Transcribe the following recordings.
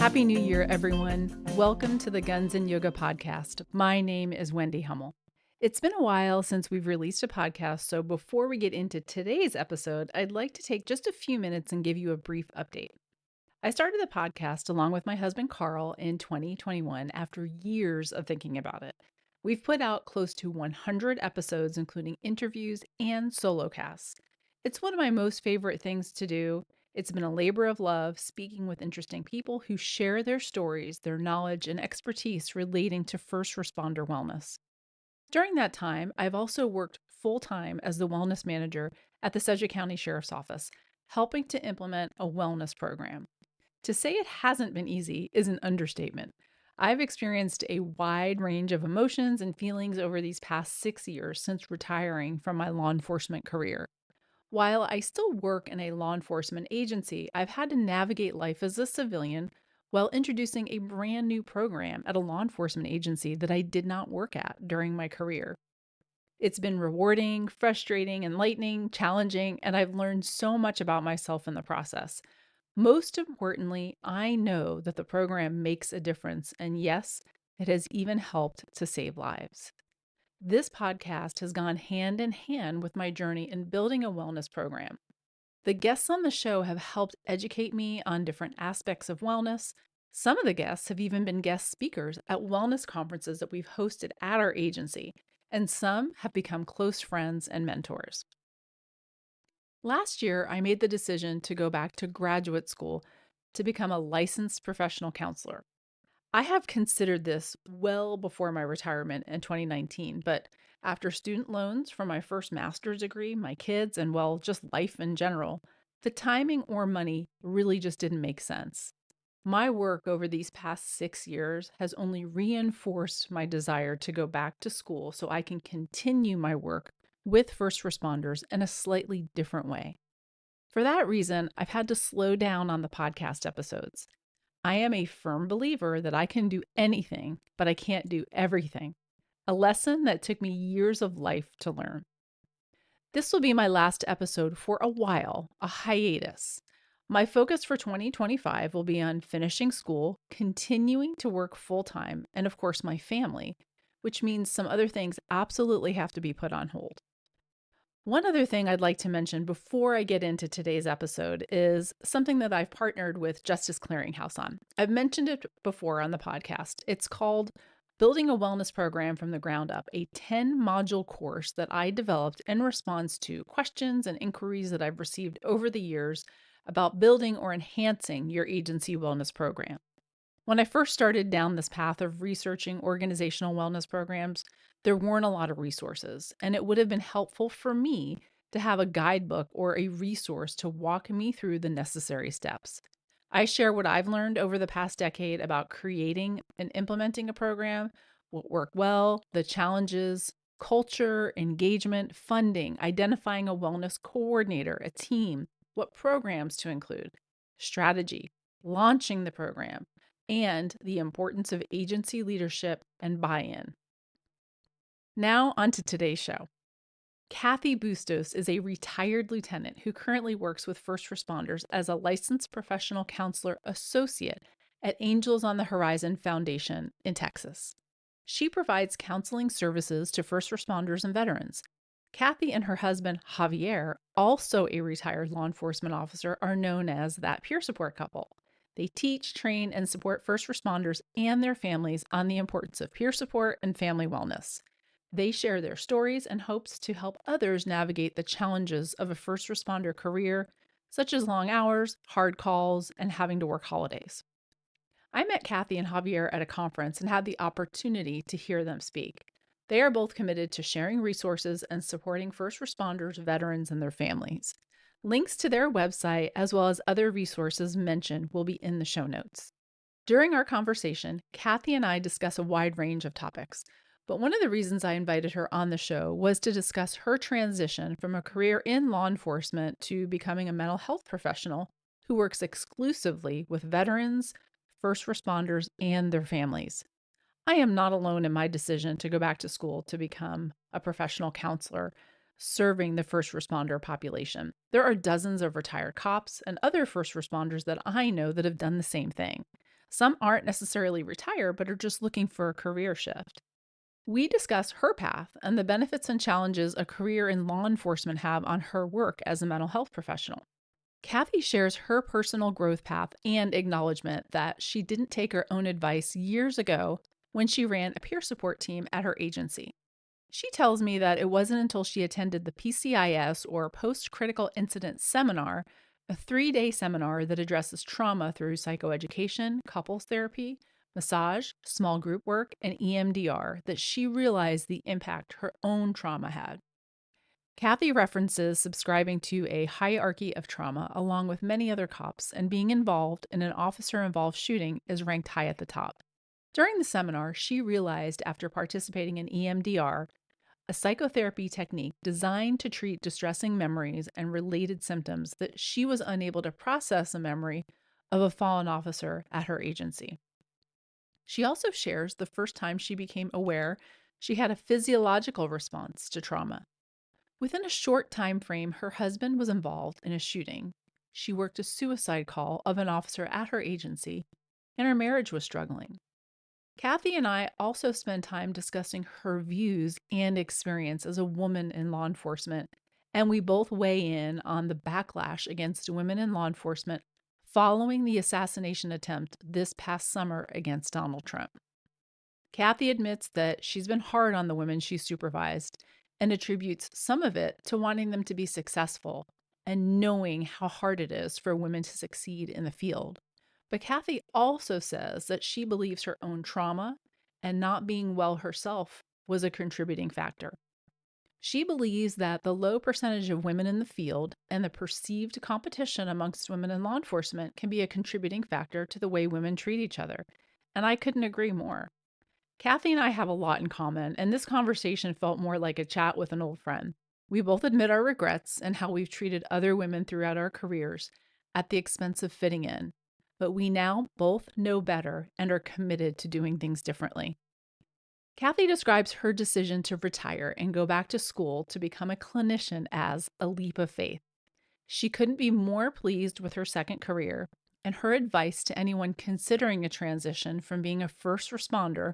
Happy New Year, everyone. Welcome to the Guns and Yoga podcast. My name is Wendy Hummell. It's been a while since we've released a podcast, so before we get into today's episode, I'd like to take just a few minutes and give you a brief update. I started the podcast along with my husband Carl in 2021 after years of thinking about it. We've put out close to 100 episodes, including interviews and solo casts. It's one of my most favorite things to do. It's been a labor of love speaking with interesting people who share their stories, their knowledge, and expertise relating to first responder wellness. During that time, I've also worked full-time as the wellness manager at the Sedgwick County Sheriff's Office, helping to implement a wellness program. To say it hasn't been easy is an understatement. I've experienced a wide range of emotions and feelings over these past 6 years since retiring from my law enforcement career. While I still work in a law enforcement agency, I've had to navigate life as a civilian while introducing a brand new program at a law enforcement agency that I did not work at during my career. It's been rewarding, frustrating, enlightening, challenging, and I've learned so much about myself in the process. Most importantly, I know that the program makes a difference, and yes, it has even helped to save lives. This podcast has gone hand in hand with my journey in building a wellness program. The guests on the show have helped educate me on different aspects of wellness. Some of the guests have even been guest speakers at wellness conferences that we've hosted at our agency, and some have become close friends and mentors. Last year, I made the decision to go back to graduate school to become a licensed professional counselor. I have considered this well before my retirement in 2019, but after student loans for my first master's degree, my kids, and well, just life in general, the timing or money really just didn't make sense. My work over these past 6 years has only reinforced my desire to go back to school so I can continue my work with first responders in a slightly different way. For that reason, I've had to slow down on the podcast episodes. I am a firm believer that I can do anything, but I can't do everything. A lesson that took me years of life to learn. This will be my last episode for a while, a hiatus. My focus for 2025 will be on finishing school, continuing to work full-time, and of course my family, which means some other things absolutely have to be put on hold. One other thing I'd like to mention before I get into today's episode is something that I've partnered with Justice Clearinghouse on. I've mentioned it before on the podcast. It's called Building a Wellness Program from the Ground Up, a 10-module course that I developed in response to questions and inquiries that I've received over the years about building or enhancing your agency wellness program. When I first started down this path of researching organizational wellness programs, there weren't a lot of resources, and it would have been helpful for me to have a guidebook or a resource to walk me through the necessary steps. I share what I've learned over the past decade about creating and implementing a program, what worked well, the challenges, culture, engagement, funding, identifying a wellness coordinator, a team, what programs to include, strategy, launching the program, and the importance of agency leadership and buy-in. Now, on to today's show. Cathy Bustos is a retired lieutenant who currently works with first responders as a licensed professional counselor associate at Angels on the Horizon Foundation in Texas. She provides counseling services to first responders and veterans. Cathy and her husband, Javier, also a retired law enforcement officer, are known as that peer support couple. They teach, train, and support first responders and their families on the importance of peer support and family wellness. They share their stories and hopes to help others navigate the challenges of a first responder career, such as long hours, hard calls, and having to work holidays. I met Cathy and Javier at a conference and had the opportunity to hear them speak. They are both committed to sharing resources and supporting first responders, veterans, and their families. Links to their website, as well as other resources mentioned, will be in the show notes. During our conversation, Cathy and I discuss a wide range of topics, but one of the reasons I invited her on the show was to discuss her transition from a career in law enforcement to becoming a mental health professional who works exclusively with veterans, first responders, and their families. I am not alone in my decision to go back to school to become a professional counselor serving the first responder population. There are dozens of retired cops and other first responders that I know that have done the same thing. Some aren't necessarily retired, but are just looking for a career shift. We discuss her path and the benefits and challenges a career in law enforcement have on her work as a mental health professional. Cathy shares her personal growth path and acknowledgement that she didn't take her own advice years ago when she ran a peer support team at her agency. She tells me that it wasn't until she attended the PCIS, or Post Critical Incident Seminar, a 3-day seminar that addresses trauma through psychoeducation, couples therapy, massage, small group work, and EMDR, that she realized the impact her own trauma had. Cathy references subscribing to a hierarchy of trauma along with many other cops, and being involved in an officer involved shooting is ranked high at the top. During the seminar, she realized after participating in EMDR, a psychotherapy technique designed to treat distressing memories and related symptoms, that she was unable to process a memory of a fallen officer at her agency. She also shares the first time she became aware she had a physiological response to trauma. Within a short time frame, her husband was involved in a shooting. She worked a suicide call of an officer at her agency, and her marriage was struggling. Cathy and I also spend time discussing her views and experience as a woman in law enforcement, and we both weigh in on the backlash against women in law enforcement following the assassination attempt this past summer against Donald Trump. Cathy admits that she's been hard on the women she supervised and attributes some of it to wanting them to be successful and knowing how hard it is for women to succeed in the field. But Cathy also says that she believes her own trauma and not being well herself was a contributing factor. She believes that the low percentage of women in the field and the perceived competition amongst women in law enforcement can be a contributing factor to the way women treat each other. And I couldn't agree more. Cathy and I have a lot in common, and this conversation felt more like a chat with an old friend. We both admit our regrets and how we've treated other women throughout our careers at the expense of fitting in, but we now both know better and are committed to doing things differently. Cathy describes her decision to retire and go back to school to become a clinician as a leap of faith. She couldn't be more pleased with her second career, and her advice to anyone considering a transition from being a first responder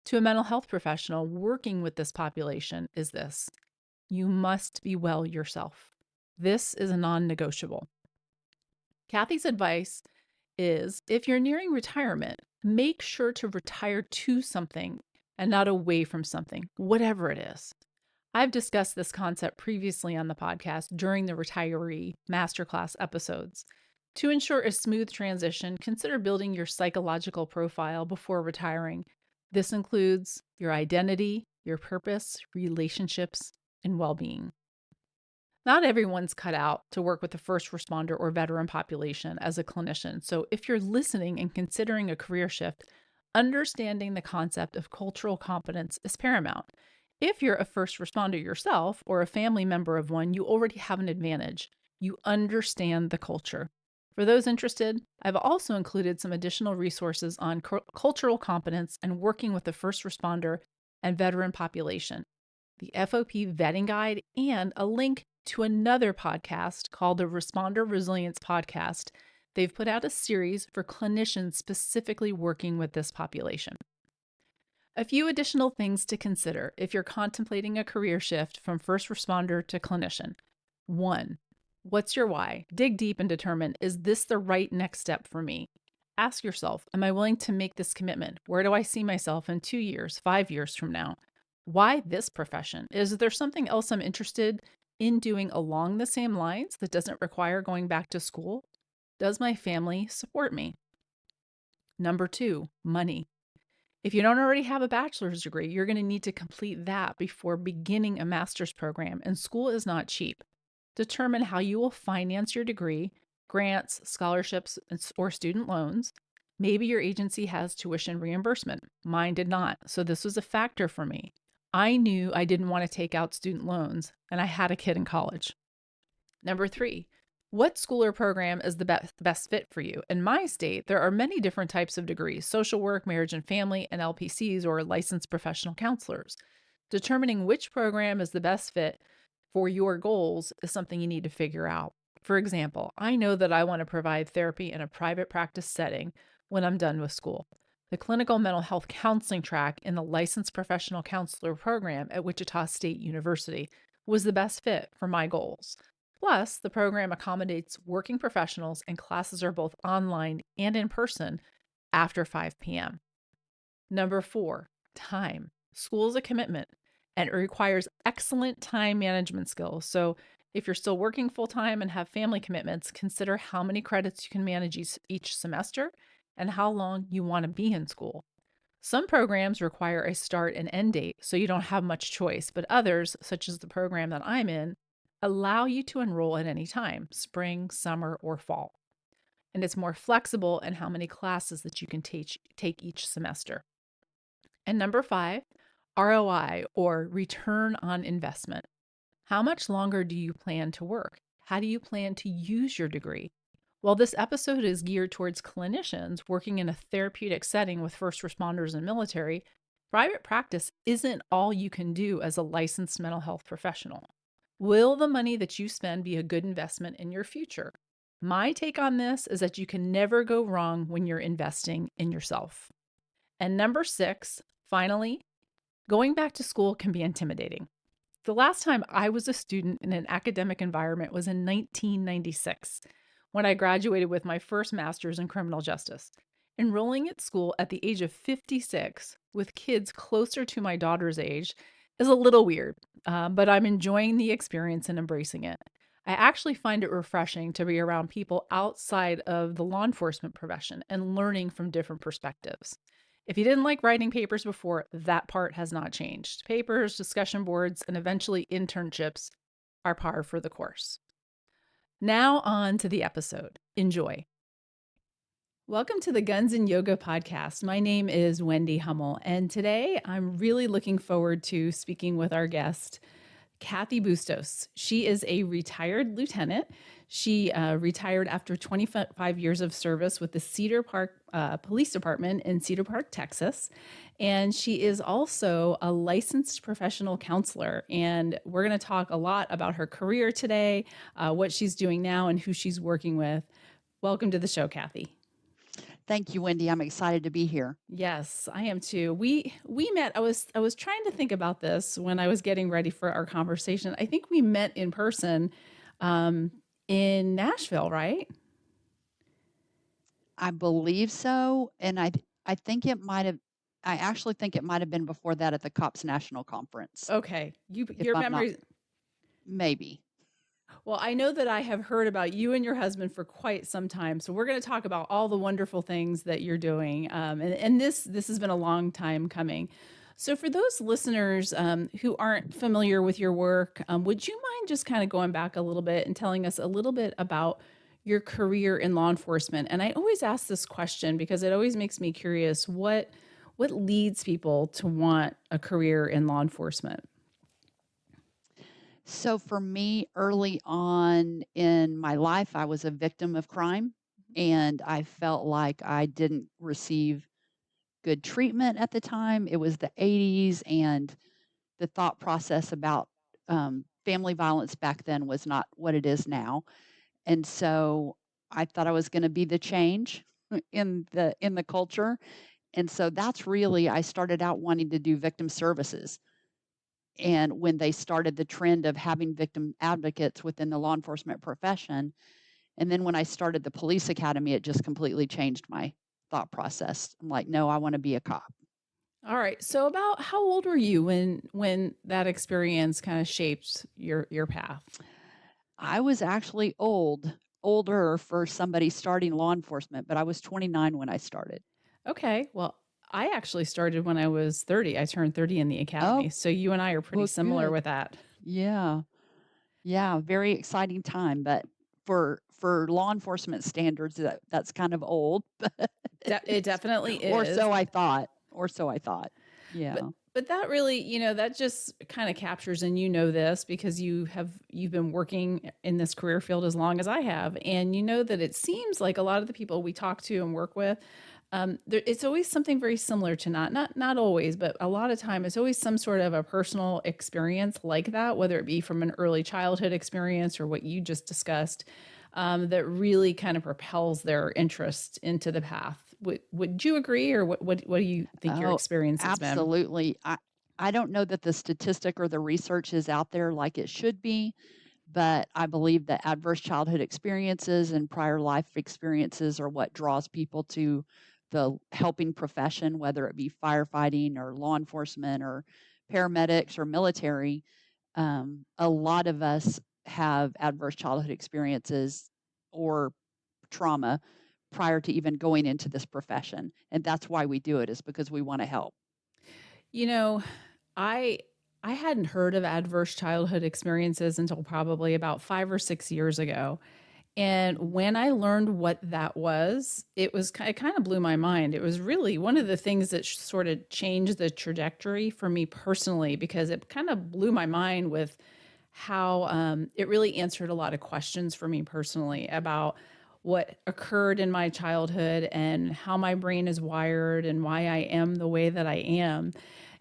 to a mental health professional working with this population is this: you must be well yourself. This is a non-negotiable. Cathy's advice is, if you're nearing retirement, make sure to retire to something and not away from something, whatever it is. I've discussed this concept previously on the podcast during the retiree masterclass episodes. To ensure a smooth transition, consider building your psychological profile before retiring. This includes your identity, your purpose, relationships, and well-being. Not everyone's cut out to work with the first responder or veteran population as a clinician. So if you're listening and considering a career shift, understanding the concept of cultural competence is paramount. If you're a first responder yourself or a family member of one, you already have an advantage. You understand the culture. For those interested, I've also included some additional resources on cultural competence and working with the first responder and veteran population, the FOP vetting guide, and a link to another podcast called the Responder Resilience Podcast. They've put out a series for clinicians specifically working with this population. A few additional things to consider if you're contemplating a career shift from first responder to clinician. 1. What's your why? Dig deep and determine, is this the right next step for me? Ask yourself, am I willing to make this commitment? Where do I see myself in 2 years, 5 years from now? Why this profession? Is there something else I'm interested in doing along the same lines that doesn't require going back to school? Does my family support me? Number 2, money. If you don't already have a bachelor's degree, you're going to need to complete that before beginning a master's program, and school is not cheap. Determine how you will finance your degree, grants, scholarships, or student loans. Maybe your agency has tuition reimbursement. Mine did not, so this was a factor for me. I knew I didn't want to take out student loans, and I had a kid in college. Number 3, what school or program is the best fit for you? In my state, there are many different types of degrees: social work, marriage and family, and LPCs, or licensed professional counselors. Determining which program is the best fit for your goals is something you need to figure out. For example, I know that I want to provide therapy in a private practice setting, when I'm done with school. The clinical mental health counseling track in the licensed professional counselor program at Wichita State University was the best fit for my goals. Plus, the program accommodates working professionals and classes are both online and in person after 5 p.m. Number 4, time. School is a commitment and it requires excellent time management skills. So, if you're still working full time and have family commitments, consider how many credits you can manage each semester and how long you want to be in school. Some programs require a start and end date, so you don't have much choice, but others, such as the program that I'm in, allow you to enroll at any time, spring, summer, or fall. And it's more flexible in how many classes that you can take each semester. And number 5, ROI or return on investment. How much longer do you plan to work? How do you plan to use your degree? While this episode is geared towards clinicians working in a therapeutic setting with first responders and military, private practice isn't all you can do as a licensed mental health professional. Will the money that you spend be a good investment in your future? My take on this is that you can never go wrong when you're investing in yourself. And number 6, finally, going back to school can be intimidating. The last time I was a student in an academic environment was in 1996 when I graduated with my first master's in criminal justice. Enrolling at school at the age of 56 with kids closer to my daughter's age is a little weird, but I'm enjoying the experience and embracing it. I actually find it refreshing to be around people outside of the law enforcement profession and learning from different perspectives. If you didn't like writing papers before, that part has not changed. Papers, discussion boards, and eventually internships are par for the course. Now on to the episode. Enjoy. Welcome to the Guns and Yoga podcast. My name is Wendy Hummell, and today I'm really looking forward to speaking with our guest, Cathy Bustos. She is a retired lieutenant. She retired after 25 years of service with the Cedar Park Police Department in Cedar Park, Texas. And she is also a licensed professional counselor. And we're going to talk a lot about her career today, what she's doing now, and who she's working with. Welcome to the show, Cathy. Thank you, Wendy. I'm excited to be here. Yes, I am too. We met. I was trying to think about this when I was getting ready for our conversation. I think we met in person in Nashville, right? I believe so, and I think it might have. I actually think it might have been before that at the COPS National Conference. Okay, If your I'm not, memory. maybe. Well, I know that I have heard about you and your husband for quite some time. So we're going to talk about all the wonderful things that you're doing, and this has been a long time coming. So for those listeners who aren't familiar with your work, would you mind just kind of going back a little bit and telling us a little bit about your career in law enforcement? And I always ask this question because it always makes me curious what leads people to want a career in law enforcement? So for me, early on in my life, I was a victim of crime, and I felt like I didn't receive good treatment at the time. It was the 80s, and the thought process about family violence back then was not what it is now. And so I thought I was going to be the change in the culture. And so that's really I started out wanting to do victim services. And when they started the trend of having victim advocates within the law enforcement profession, and then when I started the police academy, it just completely changed my thought process. I'm like, no, I want to be a cop. All right. So about how old were you when that experience kind of shaped your path? I was actually older for somebody starting law enforcement, but I was 29 when I started. Okay. Well, I actually started when I was 30. I turned 30 in the academy. Oh, So you and I are pretty well, similar good. with that. Yeah. Yeah, very exciting time, but for law enforcement standards, that's kind of old, but It definitely or is. so I thought, or so I thought. But Yeah. but that really, that just kind of captures, and this because you've been working in this career field as long as I have, and you know that it seems like a lot of the people we talk to and work with, it's always something very similar to not always, but a lot of time it's always some sort of a personal experience like that, whether it be from an early childhood experience or what you just discussed, that really kind of propels their interest into the path Would you agree, or what do you think your Oh, experience has been? absolutely. I don't know that the statistic or the research is out there like it should be, but I believe that adverse childhood experiences and prior life experiences are what draws people to the helping profession, whether it be firefighting or law enforcement or paramedics or military. A lot of us have adverse childhood experiences or trauma prior to even going into this profession. And that's why we do it, is because we want to help. You know, I I hadn't heard of adverse childhood experiences until probably about 5 or 6 years ago. And Mhm. when I learned what that was, it kind of blew my mind. It was really one of the things that sort of changed the trajectory for me personally, because it kind of blew my mind with how it really answered a lot of questions for me personally about what occurred in my childhood and how my brain is wired and why I am the way that I am.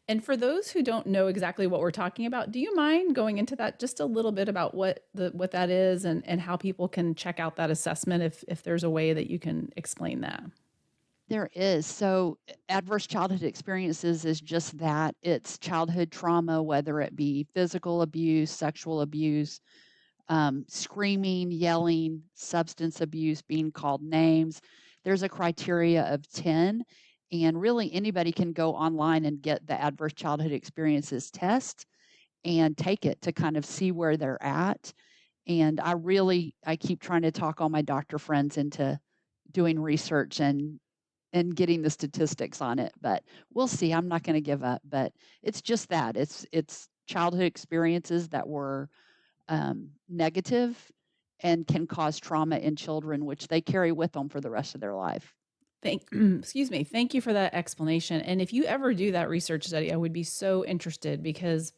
And for those who don't know exactly what we're talking about, do you mind going into that just a little bit about what that is, and how people can check out that assessment if there's a way that you can explain that? There is. So, adverse childhood experiences is just that. It's childhood trauma, whether it be physical abuse, sexual abuse, screaming, yelling, substance abuse, being called names. There's a criteria of 10, and really anybody can go online and get the adverse childhood experiences test and take it to kind of see where they're at. And I keep trying to talk all my doctor friends into doing research and getting the statistics on it, but we'll see. I'm not going to give up, but it's just that it's childhood experiences that were negative and can cause trauma in children, which they carry with them for the rest of their life. Thank excuse me. Thank you for that explanation. And if you ever do that research study, I would be so interested, because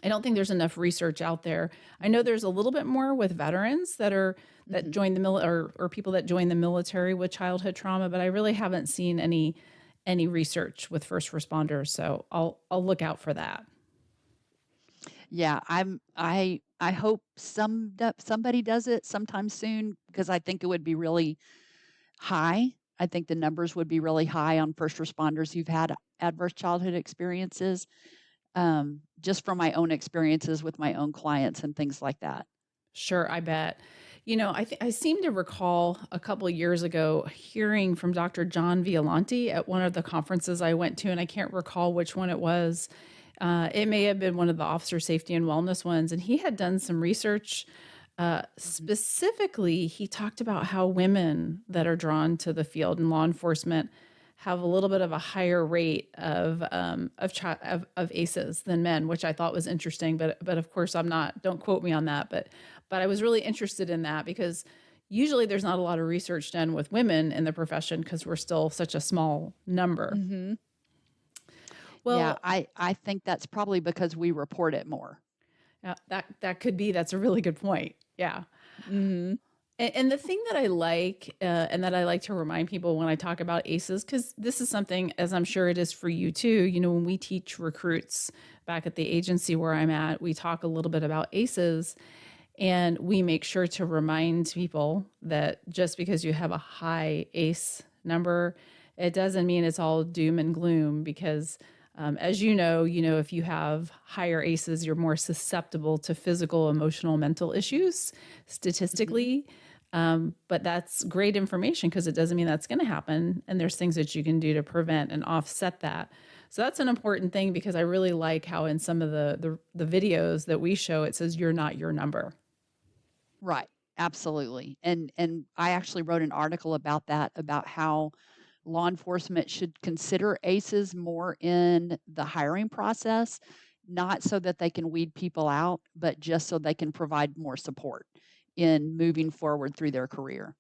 I don't think there's enough research out there. I know there's a little bit more with veterans that Hmm. join the or people that join the military with childhood trauma, but I really haven't seen any research with first responders. So I'll look out for that. Yeah, I hope somebody does it sometime soon, because I think it would be really high. I think the numbers would be really high on first responders who've had adverse childhood experiences, just from my own experiences with my own clients and things like that. Sure, I bet. I seem to recall a couple of years ago hearing from Dr. John Violanti at one of the conferences I went to, and I can't recall which one it was. It may have been one of the officer safety and wellness ones, and he had done some research. Mhm. Specifically, he talked about how women that are drawn to the field in law enforcement have a little bit of a higher rate of ACEs than men, which I thought was interesting. But of course, I'm not. Don't quote me on that. But I was really interested in that, because usually there's not a lot of research done with women in the profession because we're still such a small number. Mhm. Yeah, Well, I think that's probably because we report it more. that could be. That's a really good point. Yeah. Mhm. And the thing that I like, and that I like to remind people when I talk about ACEs, because this is something, as I'm sure it is for you too, when we teach recruits back at the agency where I'm at, we talk a little bit about ACEs, and we make sure to remind people that just because you have a high ACE number, it doesn't mean it's all doom and gloom, because as if you have higher ACEs, you're more susceptible to physical, emotional, mental issues Mhm. statistically. But that's great information, because it doesn't mean that's going to happen. And there's things that you can do to prevent and offset that. So that's an important thing, because I really like how in some of the videos that we show, it says you're not your number. Right. Absolutely. And I actually wrote an article about that, about how law enforcement should consider ACEs more in the hiring process, not so that they can weed people out, but just so they can provide more support in moving forward through their career.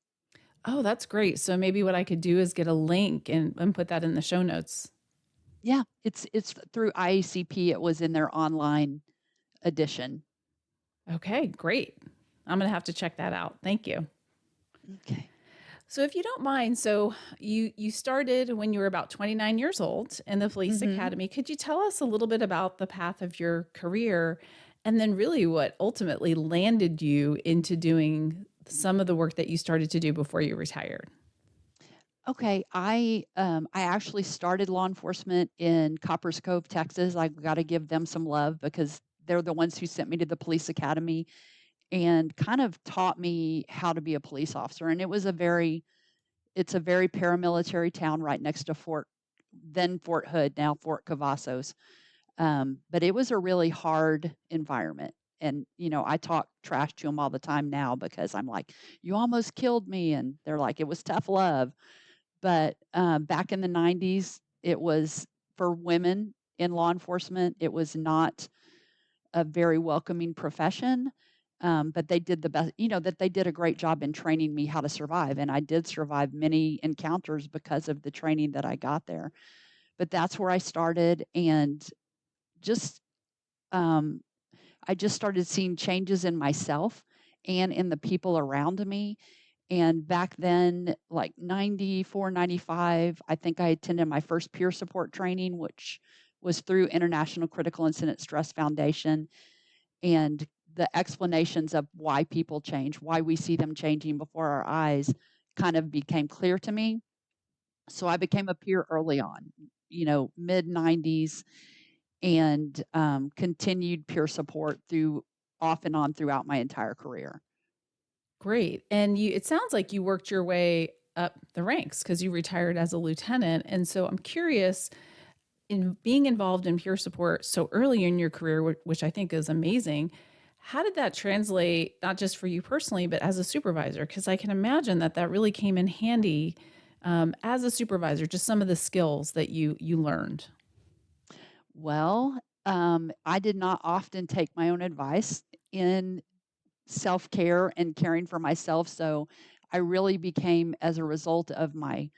Oh, that's great. So maybe what I could do is get a link and put that in the show notes. Yeah, it's through IACP. It was in their online edition. Okay, great. I'm going to have to check that out. Thank you. Okay. So if you don't mind, so you started when you were about 29 years old in the police Mhm. academy. Could you tell us a little bit about the path of your career, and then really what ultimately landed you into doing some of the work that you started to do before you retired? Okay, I actually started law enforcement in Coppers Cove, Texas. I gotta give them some love because they're the ones who sent me to the police academy and kind of taught me how to be a police officer, and it's a very paramilitary town right next to Fort Hood, now Fort Cavazos. But it was a really hard environment. And, I talk trash to them all the time now because I'm like, you almost killed me. And they're like, it was tough love. But back in the 90s, it was for women in law enforcement, it was not a very welcoming profession. But they did the best, that they did a great job in training me how to survive. And I did survive many encounters because of the training that I got there. But that's where I started. And just um, I just started seeing changes in myself and in the people around me. And back then, like 94, 95, I think I attended my first peer support training, which was through International Critical Incident Stress Foundation. And the explanations of why people change, why we see them changing before our eyes, kind of became clear to me. So I became a peer early on, mid 90s, and continued peer support through off and on throughout my entire career. Great. And it sounds like you worked your way up the ranks because you retired as a lieutenant. And so I'm curious, in being involved in peer support so early in your career, which I think is amazing, how did that translate, not just for you personally, but as a supervisor? Because I can imagine that really came in handy as a supervisor, just some of the skills that you learned. Well, I did not often take my own advice in self care and caring for myself. So I really became, as a result of my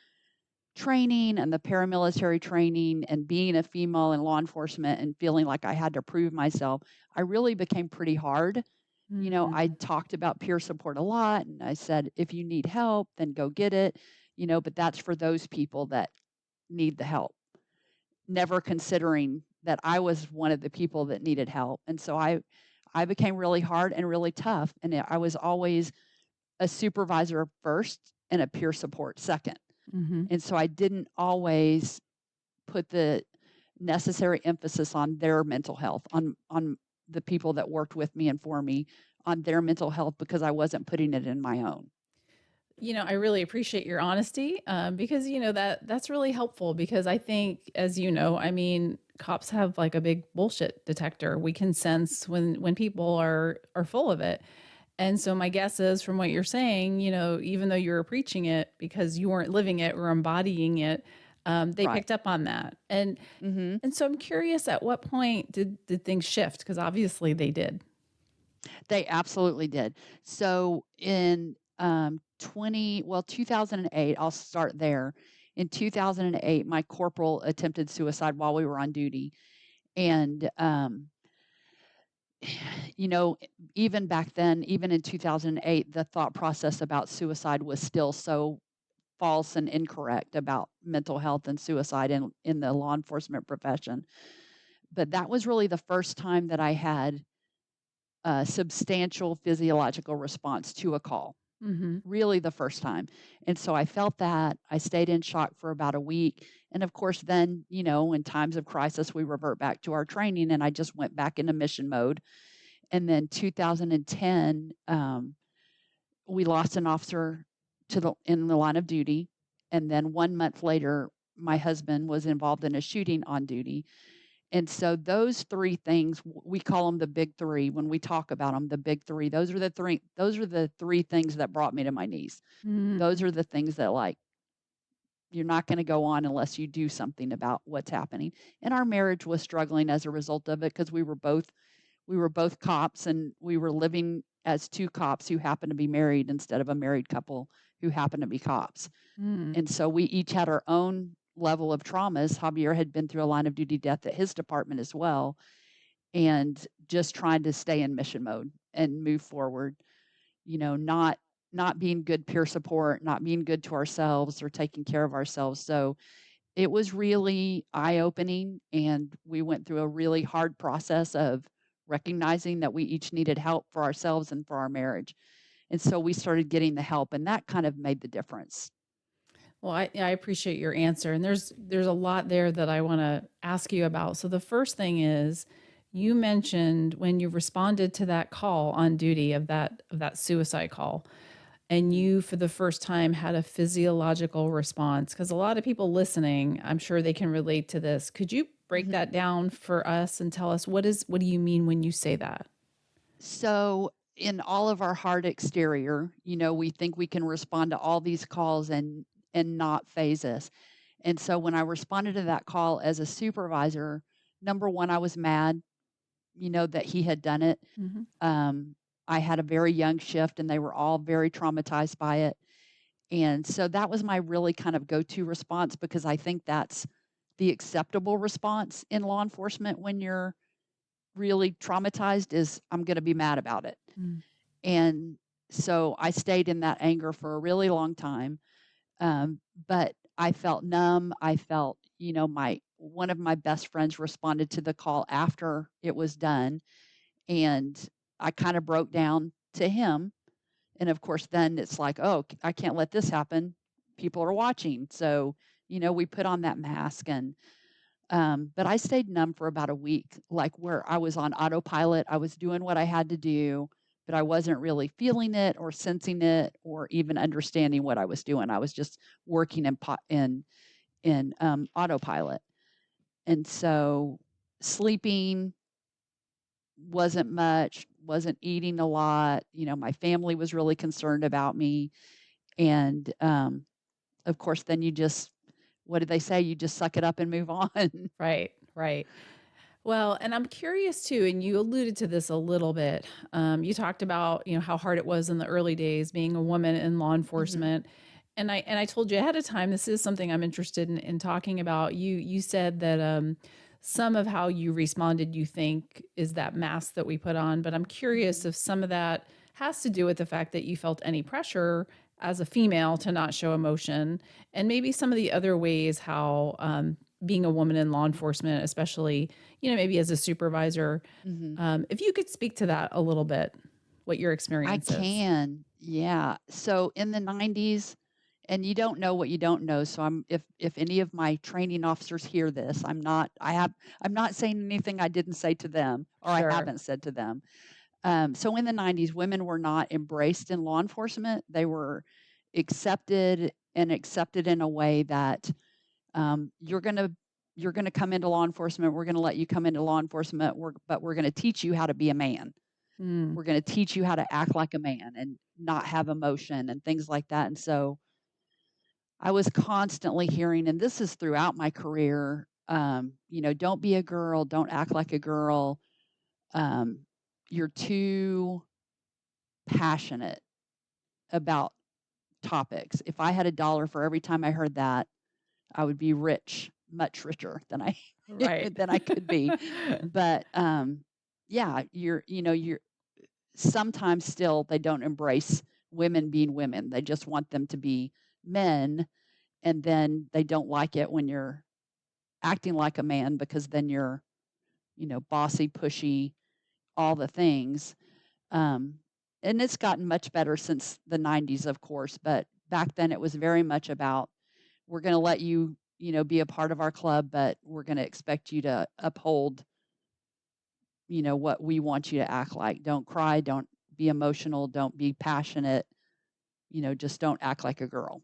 training and the paramilitary training and being a female in law enforcement and feeling like I had to prove myself, I really became pretty hard. I Mm. talked about peer support a lot and I said, if you need help, then go get it, but that's for those people that need the help, never considering that I was one of the people that needed help. And so I became really hard and really tough. And I was always a supervisor first and a peer support second. Hmm. And so I didn't always put the necessary emphasis on their mental health, on the people that worked with me and for me, on their mental health because I wasn't putting it in my own. I really appreciate your honesty because that's really helpful because I think, as I mean, cops have like a big bullshit detector. We can sense when people are full of it. And so my guess is from what you're saying, even though you were preaching it because you weren't living it or embodying it, they Right. picked up on that. And Hmm. and so I'm curious, at what point did things shift? Because obviously they did. They absolutely did. So in 2008, I'll start there. In 2008, my corporal attempted suicide while we were on duty. And, you know, even back then, even in 2008, the thought process about suicide was still so false and incorrect about mental health and suicide in the law enforcement profession. But that was really the first time that I had a substantial physiological response to a call, Mm-hmm. really the first time. And so I felt that. I stayed in shock for about a week. And of course, then, in times of crisis, we revert back to our training, and I just went back into mission mode. And then 2010, we lost an officer in the line of duty. And then 1 month later, my husband was involved in a shooting on duty. And so those three things, we call them the big three when we talk about them, the big three. Those are the three things that brought me to my knees. Those are the things that, like, you're not going to go on unless you do something about what's happening. And our marriage was struggling as a result of it because we were both cops, and we were living as two cops who happened to be married instead of a married couple who happened to be cops. Mm-hmm. And so we each had our own level of traumas. Javier had been through a line of duty death at his department as well, and just trying to stay in mission mode and move forward, not being good peer support, not being good to ourselves or taking care of ourselves. So it was really eye-opening, and we went through a really hard process of recognizing that we each needed help for ourselves and for our marriage. And so we started getting the help, and that kind of made the difference. Well, I appreciate your answer, and there's a lot there that I want to ask you about. So the first thing is, you mentioned when you responded to that call on duty of that suicide call, and Mhm. you for the first time had a physiological response. Because a lot of people listening, I'm sure they can relate to this. Could you break Mhm. that down for us and tell us what do you mean when you say that? So, in all of our hard exterior, we think we can respond to all these calls and not phase us. And so when I responded to that call as a supervisor, number one, I was mad, that he had done it. Hmm. Um, I had a very young shift and they were all very traumatized by it. And so that was my really kind of go-to response because I think that's the acceptable response in law enforcement when you're really traumatized is I'm going to be mad about it. Mm. And so I stayed in that anger for a really long time. But I felt numb. I felt, my one of my best friends responded to the call after it was done, and I kind of broke down to him. And of course, then it's like, oh, I can't let this happen. People are watching, so we put on that mask and but I stayed numb for about a week, like where I was on autopilot. I was doing what I had to do, but I wasn't really feeling it or sensing it or even understanding what I was doing. I was just working in autopilot, and so sleeping wasn't much, wasn't eating a lot. My family was really concerned about me, and of course, then you just what did they say? You just suck it up and move on. Right, right. Well, and I'm curious too, and you alluded to this a little bit. You talked about, how hard it was in the early days being a woman in law Mhm. enforcement. And I told you ahead of time, this is something I'm interested in talking about. You said that some of how you responded, you think, is that mask that we put on. But I'm curious Mhm. if some of that has to do with the fact that you felt any pressure as a female to not show emotion, and maybe some of the other ways how being a woman in law enforcement, especially maybe as a supervisor. Mhm. If you could speak to that a little bit, what your I experience is. can, yeah. So in the 90s, and you don't know what you don't know. So if any of my training officers hear this, I'm not saying anything I didn't say to them or I Sure. haven't said to them. So in the 90s, women were not embraced in law enforcement. They were accepted in a way that you're gonna come into law enforcement. We're gonna let you come into law enforcement. But we're gonna teach you how to be a man. Mm, We're gonna teach you how to act like a man and not have emotion and things like that, and so I was constantly hearing, and this is throughout my career, "Don't be a girl, don't act like a girl, um, you're too passionate about topics." If I had a dollar for every time I heard that, I would be rich, much richer than I right. than I could be, but, yeah, you're sometimes still they don't embrace women being women. They just want them to be men, and then they don't like it when you're acting like a man because then you're, bossy, pushy, all the things. Um, and it's gotten much better since the 90s, of course, but back then it was very much about we're going to let you, be a part of our club, but we're going to expect you to uphold, what we want you to act like. Don't cry, don't be emotional, don't be passionate, just don't act like a girl.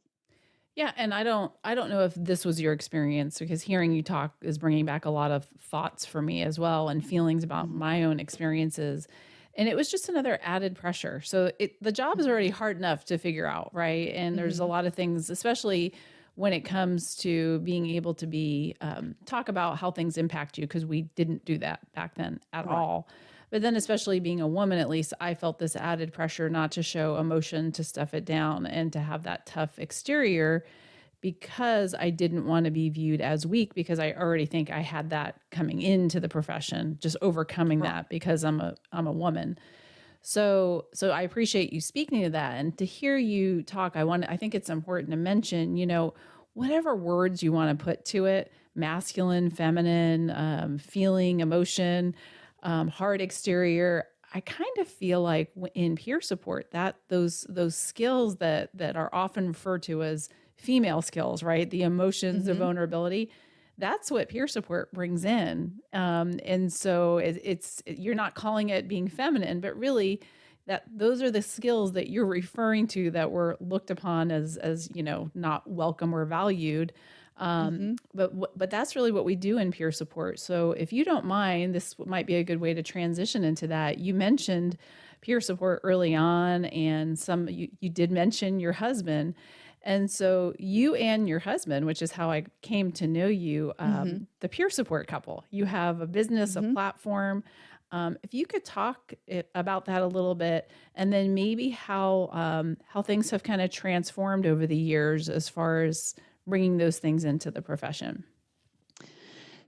Yeah, and I don't know if this was your experience, because hearing you talk is bringing back a lot of thoughts for me as well, and feelings about Mhm. my own experiences. And it was just another added pressure. So the job is Mhm. already hard enough to figure out, right? And there's a Mhm. lot of things, especially when it comes to being able to be talk about how things impact you, because we didn't do that back then at Right. all. But then, especially being a woman, at least I felt this added pressure not to show emotion, to stuff it down, and to have that tough exterior, because I didn't want to be viewed as weak, because I already think I had that coming into the profession, just overcoming Right. that because I'm a woman. So I appreciate you speaking to that, and to hear you talk. I think it's important to mention, whatever words you want to put to it, masculine, feminine, feeling, emotion, hard exterior. I kind of feel like in peer support, that those skills that are often referred to as female skills, right? The emotions, the Mhm. vulnerability. That's what peer support brings in. And so you're not calling it being feminine, but really that those are the skills that you're referring to that were looked upon as not welcome or valued. Mhm. But that's really what we do in peer support. So if you don't mind, this might be a good way to transition into that. You mentioned peer support early on, and you did mention your husband. And so you and your husband, which is how I came to know you, Mhm. the peer support couple, you have a business, a Mhm. platform. If you could talk about that a little bit, and then maybe how things have kind of transformed over the years as far as bringing those things into the profession.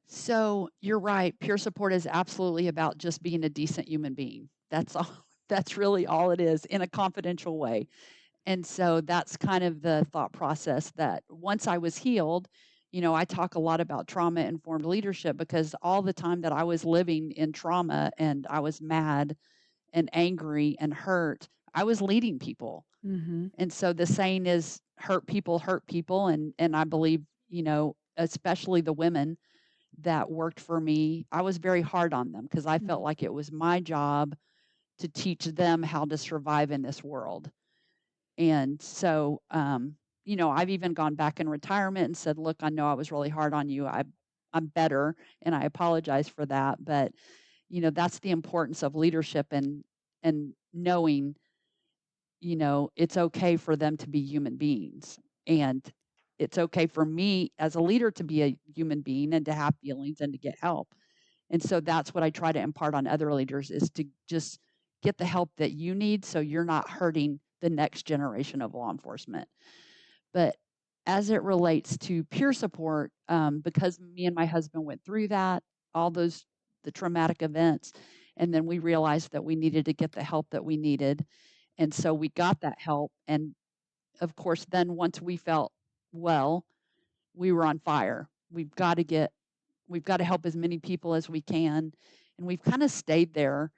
So, you're right, peer support is absolutely about just being a decent human being. That's all that's really all it is in a confidential way. And so that's kind of the thought process that once I was healed, I talk a lot about trauma informed leadership because all the time that I was living in trauma and I was mad and angry and hurt, I was leading people. Mm-hmm. And so the saying is hurt people. And I believe, especially the women that worked for me, I was very hard on them because I felt like it was my job to teach them how to survive in this world. And so, I've even gone back in retirement and said, "Look, I know I was really hard on you. I'm better, and I apologize for that." But that's the importance of leadership and knowing, it's okay for them to be human beings, and it's okay for me as a leader to be a human being and to have feelings and to get help. And so that's what I try to impart on other leaders is to just get the help that you need so you're not hurting the next generation of law enforcement. But as it relates to peer support, because me and my husband went through that, all the traumatic events, and then we realized that we needed to get the help that we needed. And so we got that help. And of course, then once we felt well, we were on fire. We've got to help as many people as we can. And we've kind of stayed there.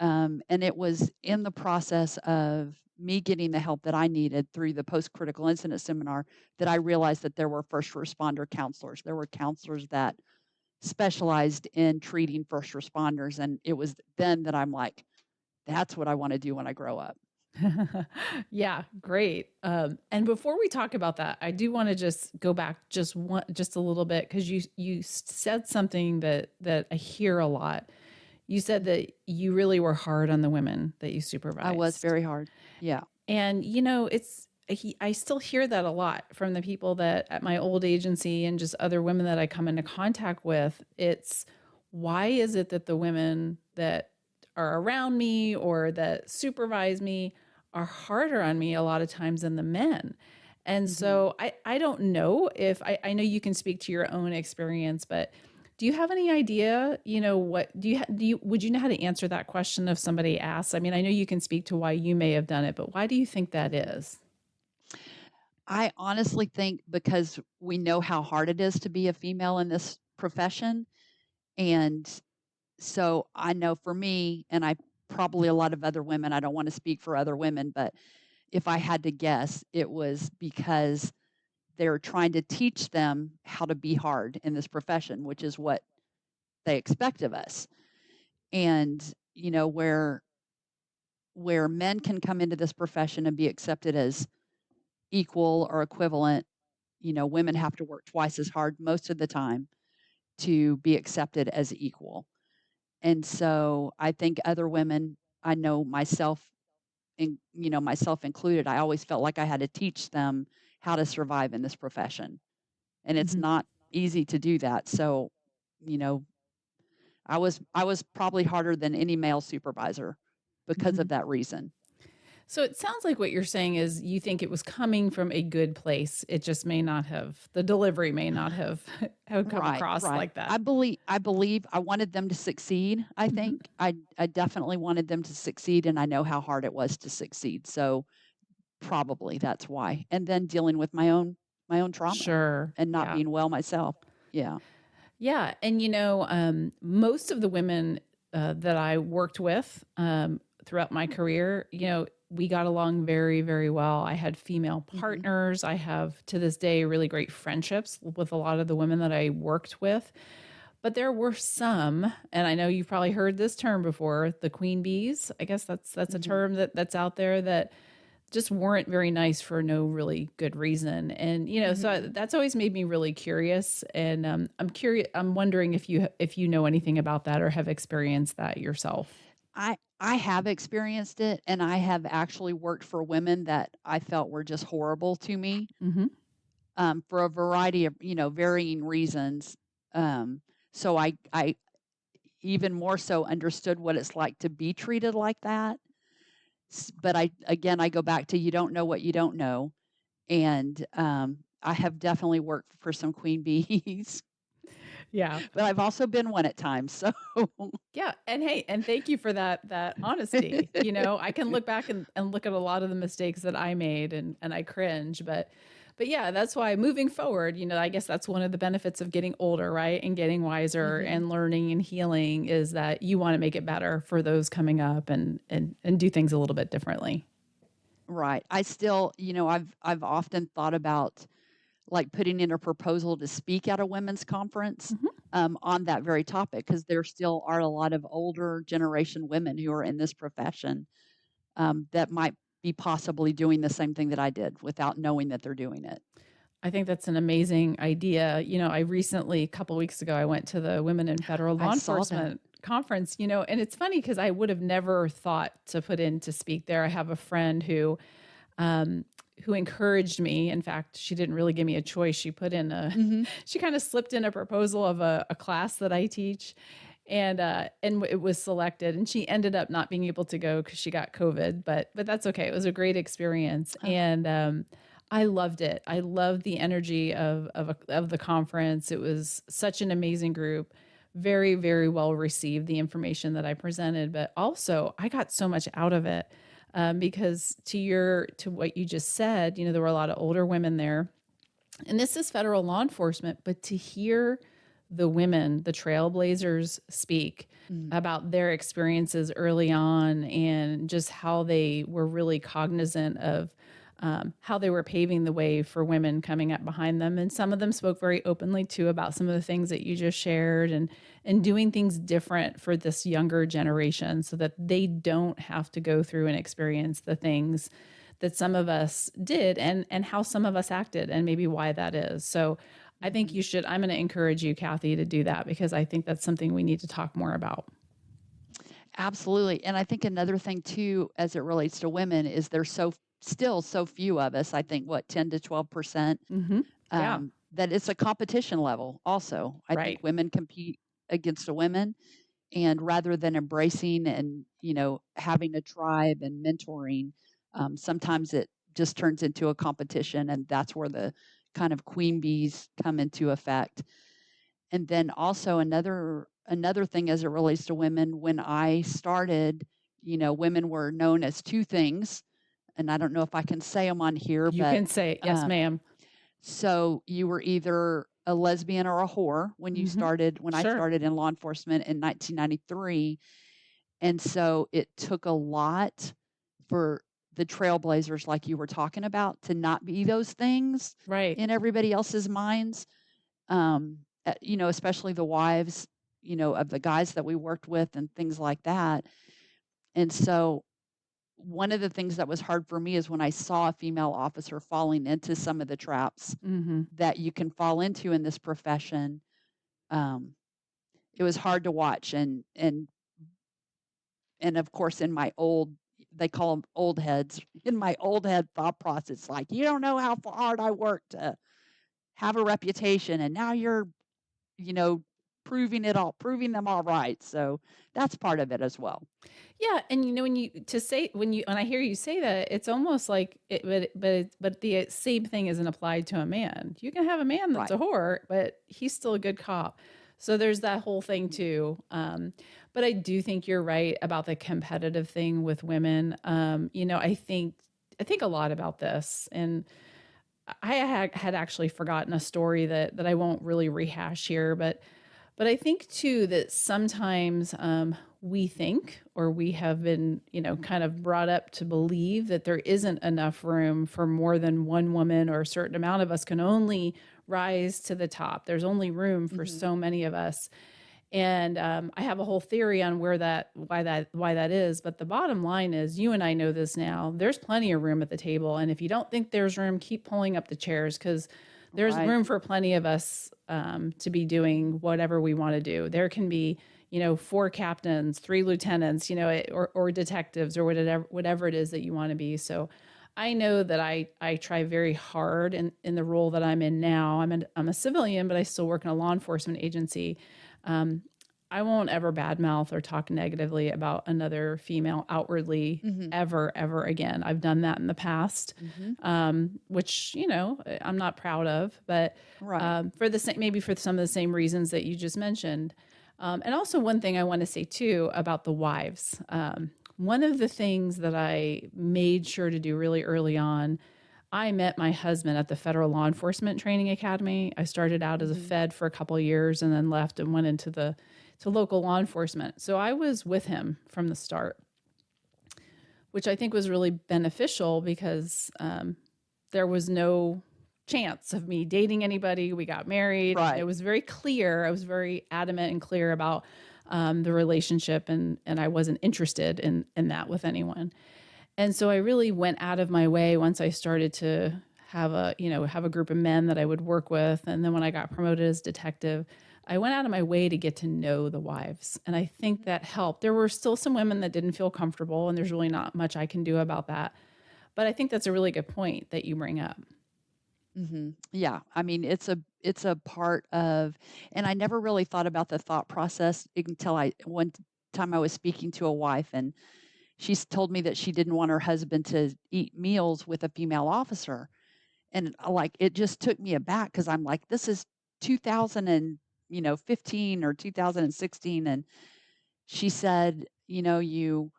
And it was in the process of me getting the help that I needed through the post critical incident seminar that I realized that there were first responder counselors. There were counselors that specialized in treating first responders. And it was then that I'm like, that's what I want to do when I grow up. Yeah, great. And before we talk about that, I do want to just go back just a little bit because you said something that I hear a lot. You said that you really were hard on the women that you I was supervised. very hard. Yeah. And I still hear that a lot from the people that at my old agency and just other women that I come into contact with. It's why is it that the women that are around me or that supervise me are harder on me a lot of times than the men? And Hmm. so I don't know if I know you can speak to your own experience, but do you have any idea, what would you know how to answer that question if somebody asks? I mean, I know you can speak to why you may have done it, but why do you think that Hmm. is? I honestly think because we know how hard it is to be a female in this profession. And so I know for me, and I probably a lot of other women, I don't want to speak for other women, but if I had to guess, it was because they're trying to teach them how to be hard in this profession, which is what they expect of us. And, where men can come into this profession and be accepted as equal or equivalent, women have to work twice as hard most of the time to be accepted as equal. And so I think other women, I know myself myself included, I always felt like I had to teach them how to survive in this profession. And it's Mhm. not easy to do that. So, you know, I was probably harder than any male supervisor because of Mhm. that reason. So it sounds like what you're saying is you think it was coming from a good place. It just may not have the delivery may not have have come Right, across right. like that. I believe I wanted them to succeed, I Mhm. think. I definitely wanted them to succeed and I know how hard it was to succeed. So probably that's why. And then dealing with my own trauma Sure. and not Yeah. being well myself. Yeah. Yeah, and most of the women that I worked with throughout my career, we got along very, very well. I had female Mhm. partners. I have to this day really great friendships with a lot of the women that I worked with. But there were some, and I know you've probably heard this term before, the queen bees. I guess that's a Mhm. term that's out there that just weren't very nice for no really good reason. And so Mhm. that's always made me really curious. And I'm curious. I'm wondering if you know anything about that or have experienced that yourself. I have experienced it, and I have actually worked for women that I felt were just horrible to me, Hmm. for a variety of, varying reasons. Um, so I even more so understood what it's like to be treated like that. But I go back to you don't know what you don't know, and I have definitely worked for some queen bees, Yeah. but I've also been one at times. So Yeah. And hey, and thank you for that honesty. I can look back and look at a lot of the mistakes that I made and I cringe, but yeah, that's why moving forward, I guess that's one of the benefits of getting older, right? And getting wiser Mhm. and learning and healing is that you want to make it better for those coming up and do things a little bit differently. Right. I still, I've often thought about like putting in a proposal to speak at a women's conference Mhm. on that very topic because there still are a lot of older generation women who are in this profession that might be possibly doing the same thing that I did without knowing that they're doing it. I think that's an amazing idea. I recently, a couple weeks ago, I went to the Women in Federal I Law saw that. Enforcement conference, and it's funny because I would have never thought to put in to speak there. I have a friend um, who encouraged me. In fact, she didn't really give me a choice. She put in Hmm. she kind of slipped in a proposal of a class that I teach, and it was selected. And she ended up not being able to go because she got COVID, but that's okay. It was a great experience, Oh. and I loved it. I loved the energy of the conference. It was such an amazing group. Very, very well received the information that I presented, but also I got so much out of it because to what you just said, there were a lot of older women there, and this is federal law enforcement, but to hear the women, the trailblazers, speak Mm. about their experiences early on and just how they were really cognizant of how they were paving the way for women coming up behind them. And some of them spoke very openly too about some of the things that you just shared and doing things different for this younger generation so that they don't have to go through and experience the things that some of us did and how some of us acted and maybe why that is. So I think Mhm. I'm going to encourage you, Cathy, to do that because I think that's something we need to talk more about. Absolutely. And I think another thing too, as it relates to women, is there's still so few of us. I think what 10 to 12%. Hmm. Yeah. That it's a competition level. Also, I think Right. women compete against a women, and rather than embracing and having a tribe and mentoring, sometimes it just turns into a competition, and that's where the kind of queen bees come into effect. And then also another thing as it relates to women, when I started, women were known as two things, and I don't know if I can say them on here, You but can say, yes, uh, ma'am. so you were either a lesbian or a whore Hmm. when I Sure. started in law enforcement in 1993. And so it took a lot for the trailblazers like you were talking about to not be those things Right. in everybody else's minds. Especially the wives, of the guys that we worked with and things like that. And so one of the things that was hard for me is when I saw a female officer falling into some of the traps Hmm. that you can fall into in this profession. Um, it was hard to watch, and of course, in my old, they call them old heads. In my old head thought process, like you don't know how hard I worked to have a reputation, and now you're, you know, proving them all right. So that's part of it as well. Yeah, and when I hear you say that, it's almost like but the same thing isn't applied to a man. You can have a man that's Right. a whore, but he's still a good cop. So there's that whole thing too. But I do think you're right about the competitive thing with women. I think a lot about this, and had actually forgotten a story that I won't really rehash here, but I think too that sometimes we think, or we have been, kind of brought up to believe that there isn't enough room for more than one woman, or a certain amount of us can only rise to the top. There's only room for Mhm. so many of us. And I have a whole theory on why that is. But the bottom line is, you and I know this now. There's plenty of room at the table, and if you don't think there's room, keep pulling up the chairs, because there's Right. room for plenty of us to be doing whatever we want to do. There can be, 4 captains, 3 lieutenants, or detectives, or whatever it is that you want to be. So I know that I try very hard in the role that I'm in now. I'm a civilian, but I still work in a law enforcement agency. Um, I won't ever badmouth or talk negatively about another female outwardly, Mhm. ever again. I've done that in the past, Mhm. which, I'm not proud of, but Right. for the same, maybe for some of the same reasons that you just mentioned. And also, one thing I want to say too about the wives. One of the things that I made sure to do really early on, I met my husband at the Federal Law Enforcement Training Academy. I started out as a Mhm. Fed for a couple of years and then left and went into to local law enforcement. So I was with him from the start, which I think was really beneficial because there was no chance of me dating anybody. We got married, and it Right. was very clear. I was very adamant and clear about the relationship, and I wasn't interested in that with anyone. And so I really went out of my way once I started to have a group of men that I would work with. And then when I got promoted as detective, I went out of my way to get to know the wives. And I think that helped. There were still some women that didn't feel comfortable, and there's really not much I can do about that. But I think that's a really good point that you bring up. Mhm. Yeah, I mean, it's a part of, and I never really thought about the thought process until one time I was speaking to a wife, and she's told me that she didn't want her husband to eat meals with a female officer, and, like, it just took me aback because 'cause I'm like, "This is 2000 and, 15 or 2016," and she said, "You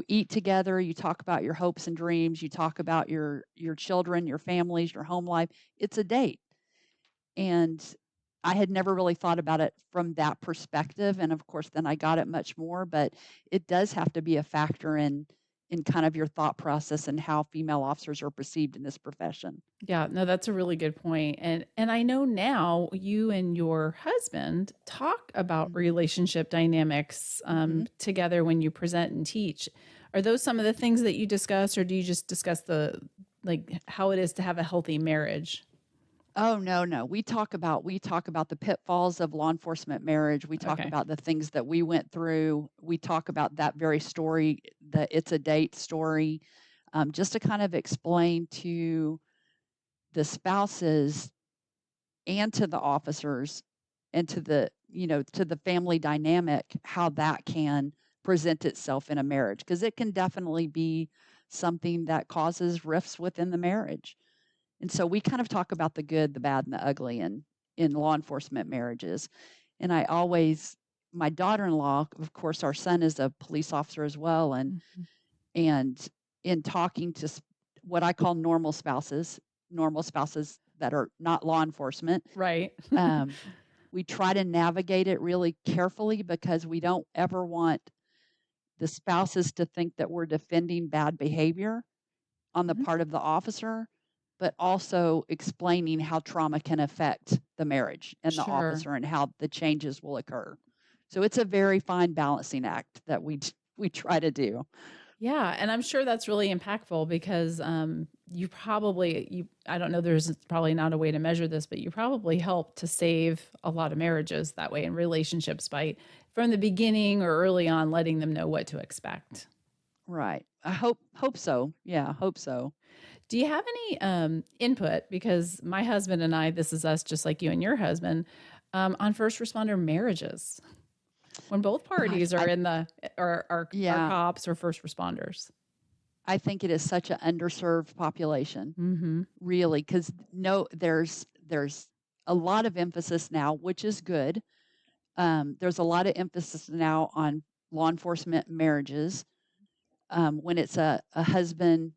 eat together, you talk about your hopes and dreams, you talk about your children, your families, your home life. It's a date." And I had never really thought about it from that perspective, and of course, then I got it much more, but it does have to be a factor in kind of your thought process and how female officers are perceived in this profession. Yeah, no, that's a really good point. And I know now you and your husband talk about Mhm. relationship dynamics Mhm. together when you present and teach. Are those some of the things that you discuss, or do you just discuss the like how it is to have a healthy marriage? Oh, no, no. We talk about the pitfalls of law enforcement marriage. We talk Okay. about the things that we went through. We talk about that very story, the "It's a Date" story, just to kind of explain to the spouses and to the officers and to to the family dynamic how that can present itself in a marriage, because it can definitely be something that causes rifts within the marriage. And so we kind of talk about the good, the bad, and the ugly in law enforcement marriages. And I always my daughter-in-law, of course, our son is a police officer as well, Mhm. and in talking to what I call normal spouses that are not law enforcement, Right. um, we try to navigate it really carefully because we don't ever want the spouses to think that we're defending bad behavior on the Mhm. part of the officer, but also explaining how trauma can affect the marriage and the Sure. officer and how the changes will occur. So it's a very fine balancing act that we try to do. Yeah, and I'm sure that's really impactful because you I don't know, there's probably not a way to measure this, but you probably help to save a lot of marriages that way, in relationships, by from the beginning or early on letting them know what to expect. Right. I hope so. Yeah, hope so. Do you have any input, because my husband and I, this is us just like you and your husband, on first responder marriages when both Gosh, parties are in the are yeah, cops or first responders? I think it is such an underserved population, Mhm. really, because no, there's a lot of emphasis now, which is good. There's a lot of emphasis now on law enforcement marriages, when it's a husband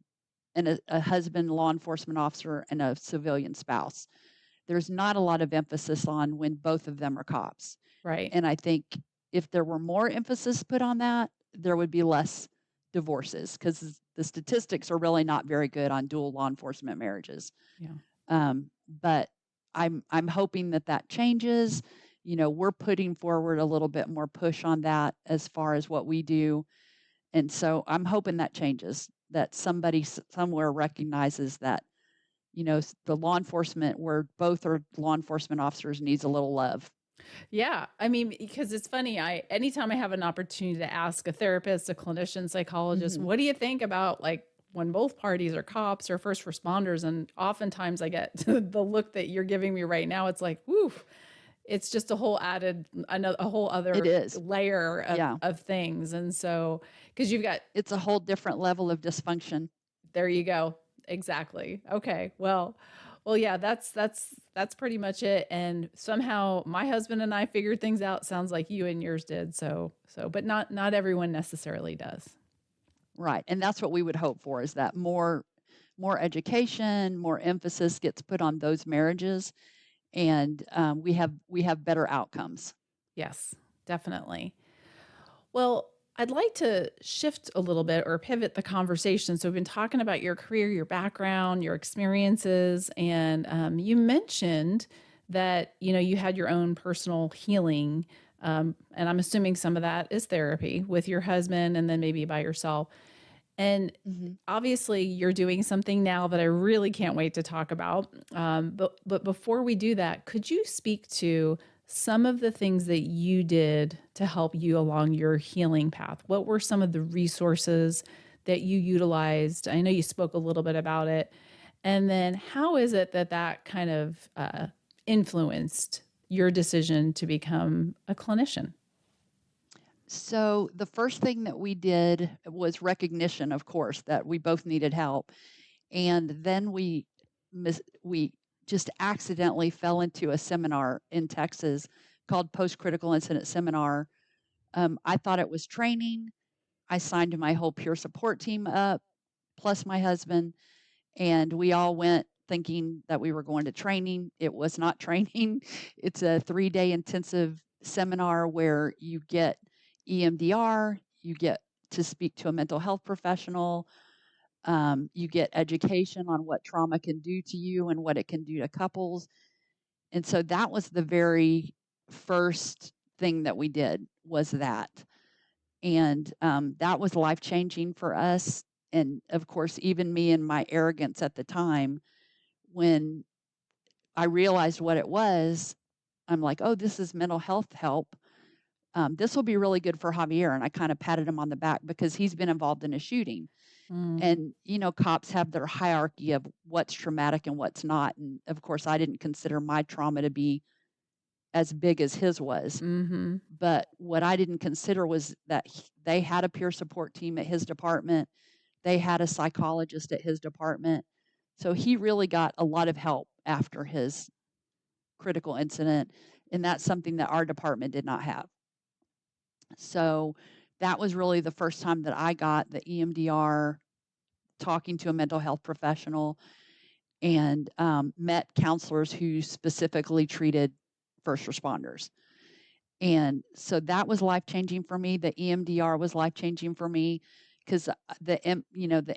and a husband law enforcement officer and a civilian spouse. There's not a lot of emphasis on when both of them are cops. Right. And I think if there were more emphasis put on that, there would be less divorces, because the statistics are really not very good on dual law enforcement marriages. Yeah. But I'm hoping that changes. We're putting forward a little bit more push on that as far as what we do. And so I'm hoping that changes, that somebody somewhere recognizes that, the law enforcement, where both are law enforcement officers, needs a little love. Yeah. I mean, because it's funny, anytime I have an opportunity to ask a therapist, a clinician, psychologist, Mhm. what do you think about like when both parties are cops or first responders? And oftentimes I get the look that you're giving me right now. It's like, woof, it's just a whole a whole It other is. layer Yeah. of things. And so, because you've got, It's a whole different level of dysfunction. there you go. Exactly. Okay. Well, yeah, that's pretty much it. And somehow my husband and I figured things out. Sounds like you and yours did. But not everyone necessarily does. Right. And that's what we would hope for, is that more education, more emphasis gets put on those marriages, and we have better outcomes. Yes, definitely. Well, I'd like to shift a little bit or pivot the conversation. So we've been talking about your career, your background, your experiences, and you mentioned that you had your own personal healing, and I'm assuming some of that is therapy with your husband, and then maybe by yourself. And Mhm. obviously, you're doing something now that I really can't wait to talk about. But before we do that, could you speak to some of the things that you did to help you along your healing path? What were some of the resources that you utilized? I know you spoke a little bit about it. And then how is it that kind of influenced your decision to become a clinician? So the first thing that we did was recognition, of course, that we both needed help. And then we just accidentally fell into a seminar in Texas called Post Critical Incident Seminar. I thought it was training. I signed my whole peer support team up, plus my husband, and we all went thinking that we were going to training. It was not training. It's a 3-day intensive seminar where you get EMDR, you get to speak to a mental health professional, you get education on what trauma can do to you and what it can do to couples. And so that was the very first thing that we did, was that. And that was life changing for us. And of course, even me and my arrogance at the time, when I realized what it was, I'm like, oh, this is mental health help. This will be really good for Javier. And I kind of patted him on the back because he's been involved in a shooting. Mm, And, cops have their hierarchy of what's traumatic and what's not. And of course, I didn't consider my trauma to be as big as his was. mm-hmm. But what I didn't consider was that they had a peer support team at his department. They had a psychologist at his department. So he really got a lot of help after his critical incident. And that's something that our department did not have. So that was really the first time that I got the EMDR, talking to a mental health professional, and met counselors who specifically treated first responders. And so that was life changing for me. The EMDR was life changing for me because the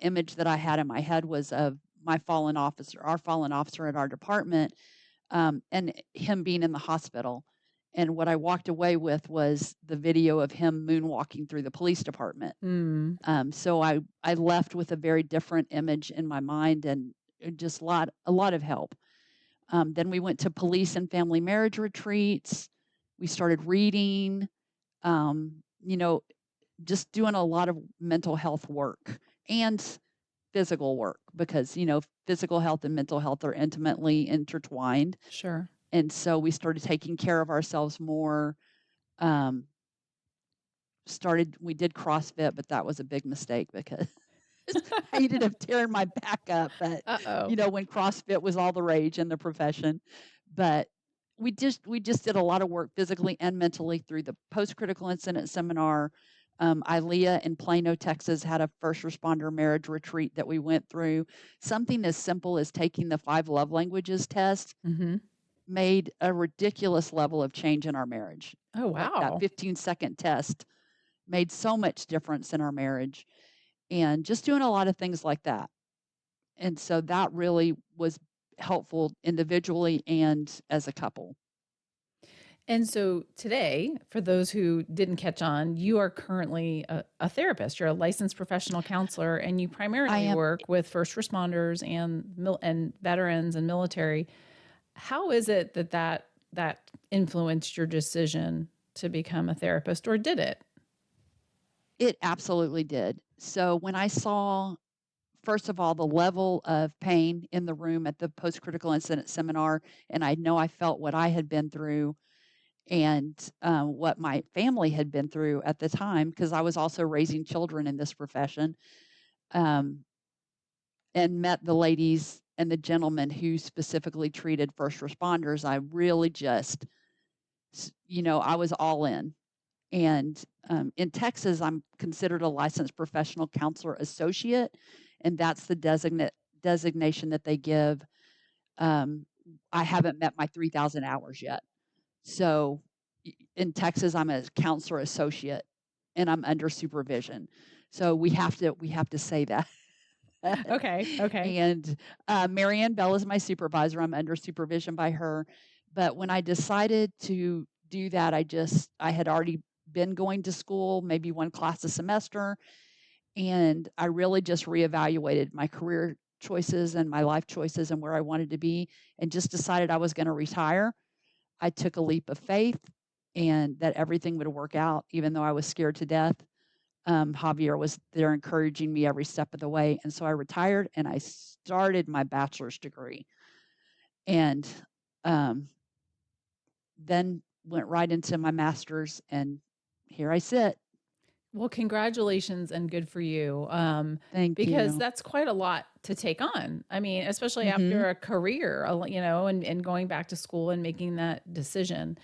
image that I had in my head was of my fallen officer, our fallen officer at our department, and him being in the hospital. And what I walked away with was the video of him moonwalking through the police department. Mm, So I left with a very different image in my mind, and just a lot of help. Then we went to police and family marriage retreats. We started reading, um, you know, just doing a lot of mental health work and physical work, because, physical health and mental health are intimately intertwined. sure. And so we started taking care of ourselves more. Um, we did CrossFit, but that was a big mistake because I ended up tearing my back up. But, Uh-oh. when CrossFit was all the rage in the profession. But we just did a lot of work physically and mentally through the post-critical incident seminar. ILEA in Plano, Texas had a first responder marriage retreat that we went through. Something as simple as taking the 5 love languages test. Mm-hmm. made a ridiculous level of change in our marriage. Oh, Like that wow. 15-second test made so much difference in our marriage, and just doing a lot of things like that. And so that really was helpful individually and as a couple. And so today, for those who didn't catch on, you are currently a therapist. You're a licensed professional counselor, and you I primarily am. work with first responders and veterans and military. How is it that influenced your decision to become a therapist, or did it? It absolutely did. So when I saw, first of all, the level of pain in the room at the post-critical incident seminar, and I know I felt what I had been through and what my family had been through at the time, because I was also raising children in this profession, um, and met the ladies and the gentlemen who specifically treated first responders. I really just, I was all in. And in Texas, I'm considered a licensed professional counselor associate, and that's the designation that they give. I haven't met my 3,000 hours yet. So in Texas, I'm a counselor associate, and I'm under supervision. So we have to say that. Okay. Okay. And Marianne Bell is my supervisor. I'm under supervision by her. But when I decided to do that, I had already been going to school, maybe one class a semester, and I really just reevaluated my career choices and my life choices and where I wanted to be, and just decided I was going to retire. I took a leap of faith and that everything would work out, even though I was scared to death. Javier was there encouraging me every step of the way. And so I retired and I started my bachelor's degree, and um, then went right into my master's, and here I sit. Well, congratulations and good for you. Thank Because you. that's quite a lot to take on. I mean, especially Hmm. after a career, and going back to school and making that decision.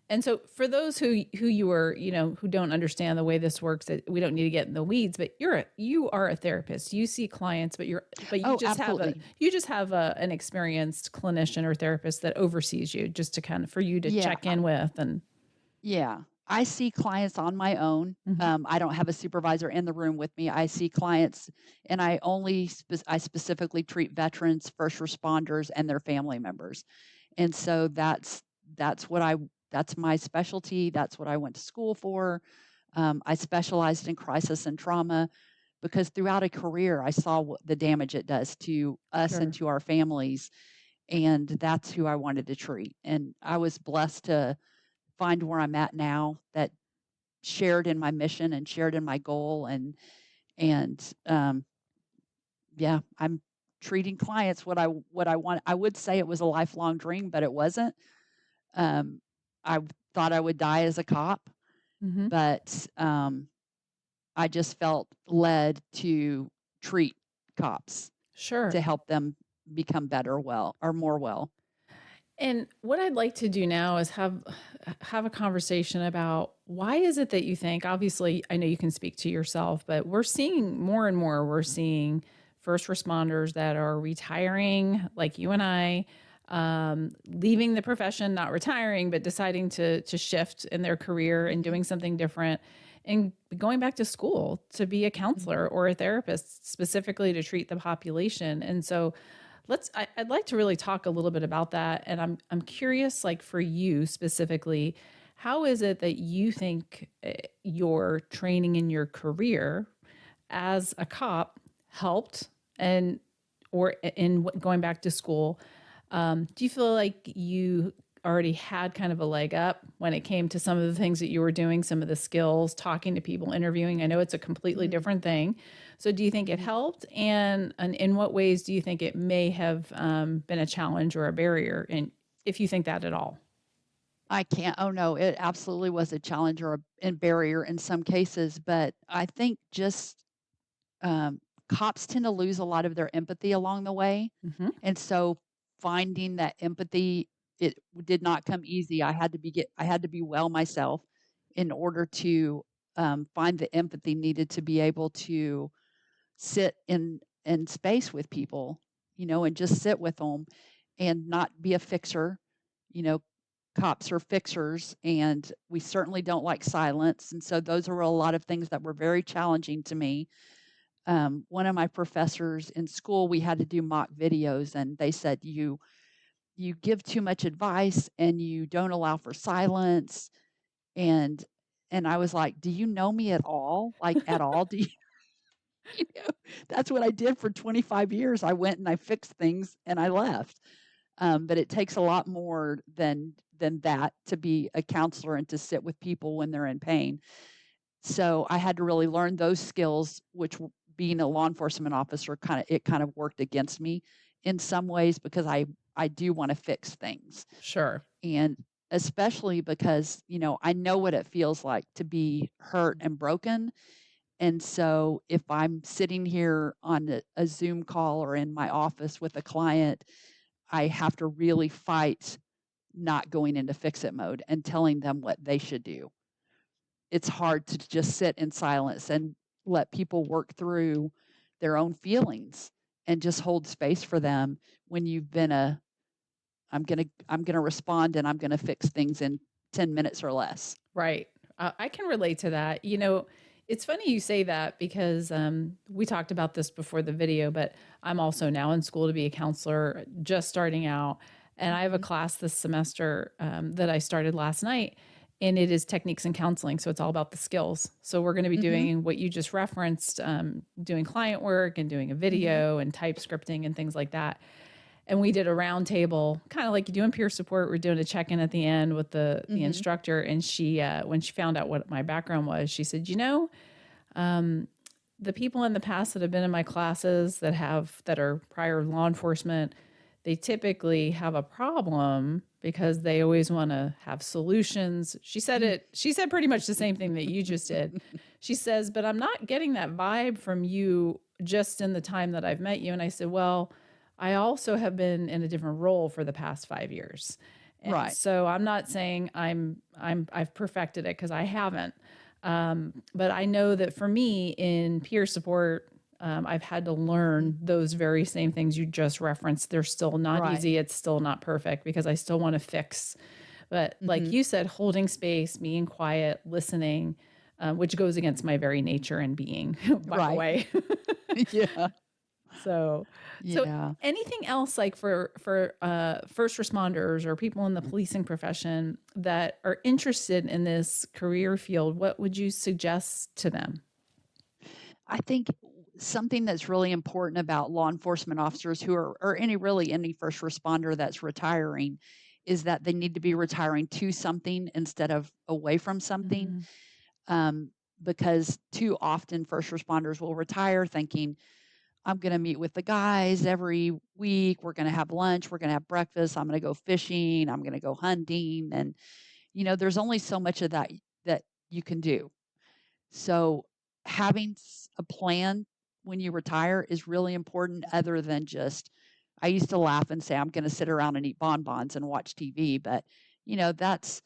And so for those who you are, who don't understand the way this works, we don't need to get in the weeds, but you are a therapist. You see clients, but you Oh, just have absolutely. an experienced clinician or therapist that oversees you, just to kind of for you to Yeah. check in with. And Yeah. I see clients on my own. Mhm. I don't have a supervisor in the room with me. I see clients, and I specifically treat veterans, first responders, and their family members. And so that's what I that's my specialty. That's what I went to school for. I specialized in crisis and trauma because throughout a career, I saw the damage it does to us and Sure. to our families, and that's who I wanted to treat. And I was blessed to find where I'm at now, that shared in my mission and shared in my goal, and yeah, I'm treating clients what I want. I would say it was a lifelong dream, but it wasn't. Um, I thought I would die as a cop, Hmm. but I just felt led to treat cops Sure. to help them become better, well, or more well. And what I'd like to do now is have a conversation about why is it that you think, obviously I know you can speak to yourself, but we're seeing more and more, we're seeing first responders that are retiring, like you and I, leaving the profession, not retiring, but deciding to shift in their career and Mhm, doing something different, and going back to school to be a counselor mhm. or a therapist specifically to treat the population. And so I'd like to really talk a little bit about that. And I'm curious, like for you specifically, how is it that you think your training in your career as a cop helped, and or in going back to school? Do you feel like you already had kind of a leg up when it came to some of the things that you were doing, some of the skills, talking to people, interviewing? I know it's a completely Mhm, different thing. So do you think it mhm. helped? And in what ways do you think it may have been a challenge or a barrier? And if you think that at all? I can't. Oh no, it absolutely was a challenge or a barrier in some cases, but I think just um, cops tend to lose a lot of their empathy along the way, Hmm. and so finding that empathy, it did not come easy. I had to be well myself in order to find the empathy needed to be able to sit in space with people, and just sit with them and not be a fixer, you know, cops are fixers, and we certainly don't like silence. And so those are a lot of things that were very challenging to me. One of my professors in school, we had to do mock videos, and they said, you give too much advice and you don't allow for silence. And I was like, do you know me at all? Like, at all? Do you, you know, that's what I did for 25 years. I went and I fixed things and I left. But it takes a lot more than that to be a counselor and to sit with people when they're in pain. So I had to really learn those skills, which being a law enforcement officer kind of worked against me in some ways, because I do want to fix things. Sure. And especially because, I know what it feels like to be hurt and broken. And so if I'm sitting here on a Zoom call or in my office with a client, I have to really fight not going into fix-it mode and telling them what they should do. It's hard to just sit in silence and let people work through their own feelings and just hold space for them when you've been I'm gonna respond and I'm gonna fix things in 10 minutes or less. Right. I can relate to that. It's funny you say that because we talked about this before the video, but I'm also now in school to be a counselor, just starting out. And I have a class this semester that I started last night, and it is techniques in counseling. So it's all about the skills. So we're going to be doing what you just referenced, doing client work and doing a video and type scripting and things like that. And we did a round table, kind of like you do in peer support. We're doing a check-in at the end with the instructor. And she, when she found out what my background was, she said, the people in the past that have been in my classes that are prior law enforcement, they typically have a problem because they always want to have solutions. She said pretty much the same thing that you just did. She says, but I'm not getting that vibe from you just in the time that I've met you. And I said, well, I also have been in a different role for the past 5 years. And Right. so I'm not saying I've perfected it, because I haven't. But I know that for me in peer support, I've had to learn those very same things you just referenced. They're still not easy. It's still not perfect because I still want to fix. But like you said, holding space, being quiet, listening, which goes against my very nature and being, by the way. Yeah. So Yeah. anything else like for first responders or people in the policing profession that are interested in this career field, what would you suggest to them? I think something that's really important about law enforcement officers or any first responder that's retiring is that they need to be retiring to something instead of away from something. Because too often first responders will retire thinking, I'm going to meet with the guys every week. We're going to have lunch. We're going to have breakfast. I'm going to go fishing. I'm going to go hunting. And, there's only so much of that you can do. So having a plan when you retire is really important, other than just, I used to laugh and say, I'm going to sit around and eat bonbons and watch TV. But, that's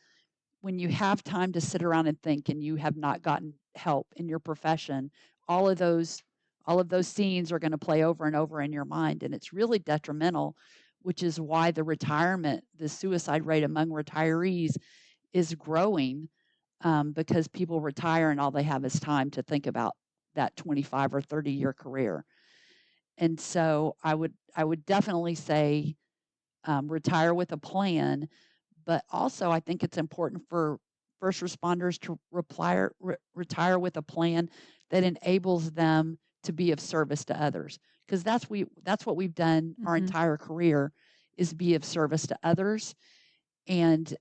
when you have time to sit around and think and you have not gotten help in your profession, all of those scenes are going to play over and over in your mind. And it's really detrimental, which is why the suicide rate among retirees is growing, because people retire and all they have is time to think about that 25 or 30-year career. And so I would definitely say retire with a plan. But also, I think it's important for first responders to retire with a plan that enables them to be of service to others, because that's what we've done our entire career, is be of service to others. And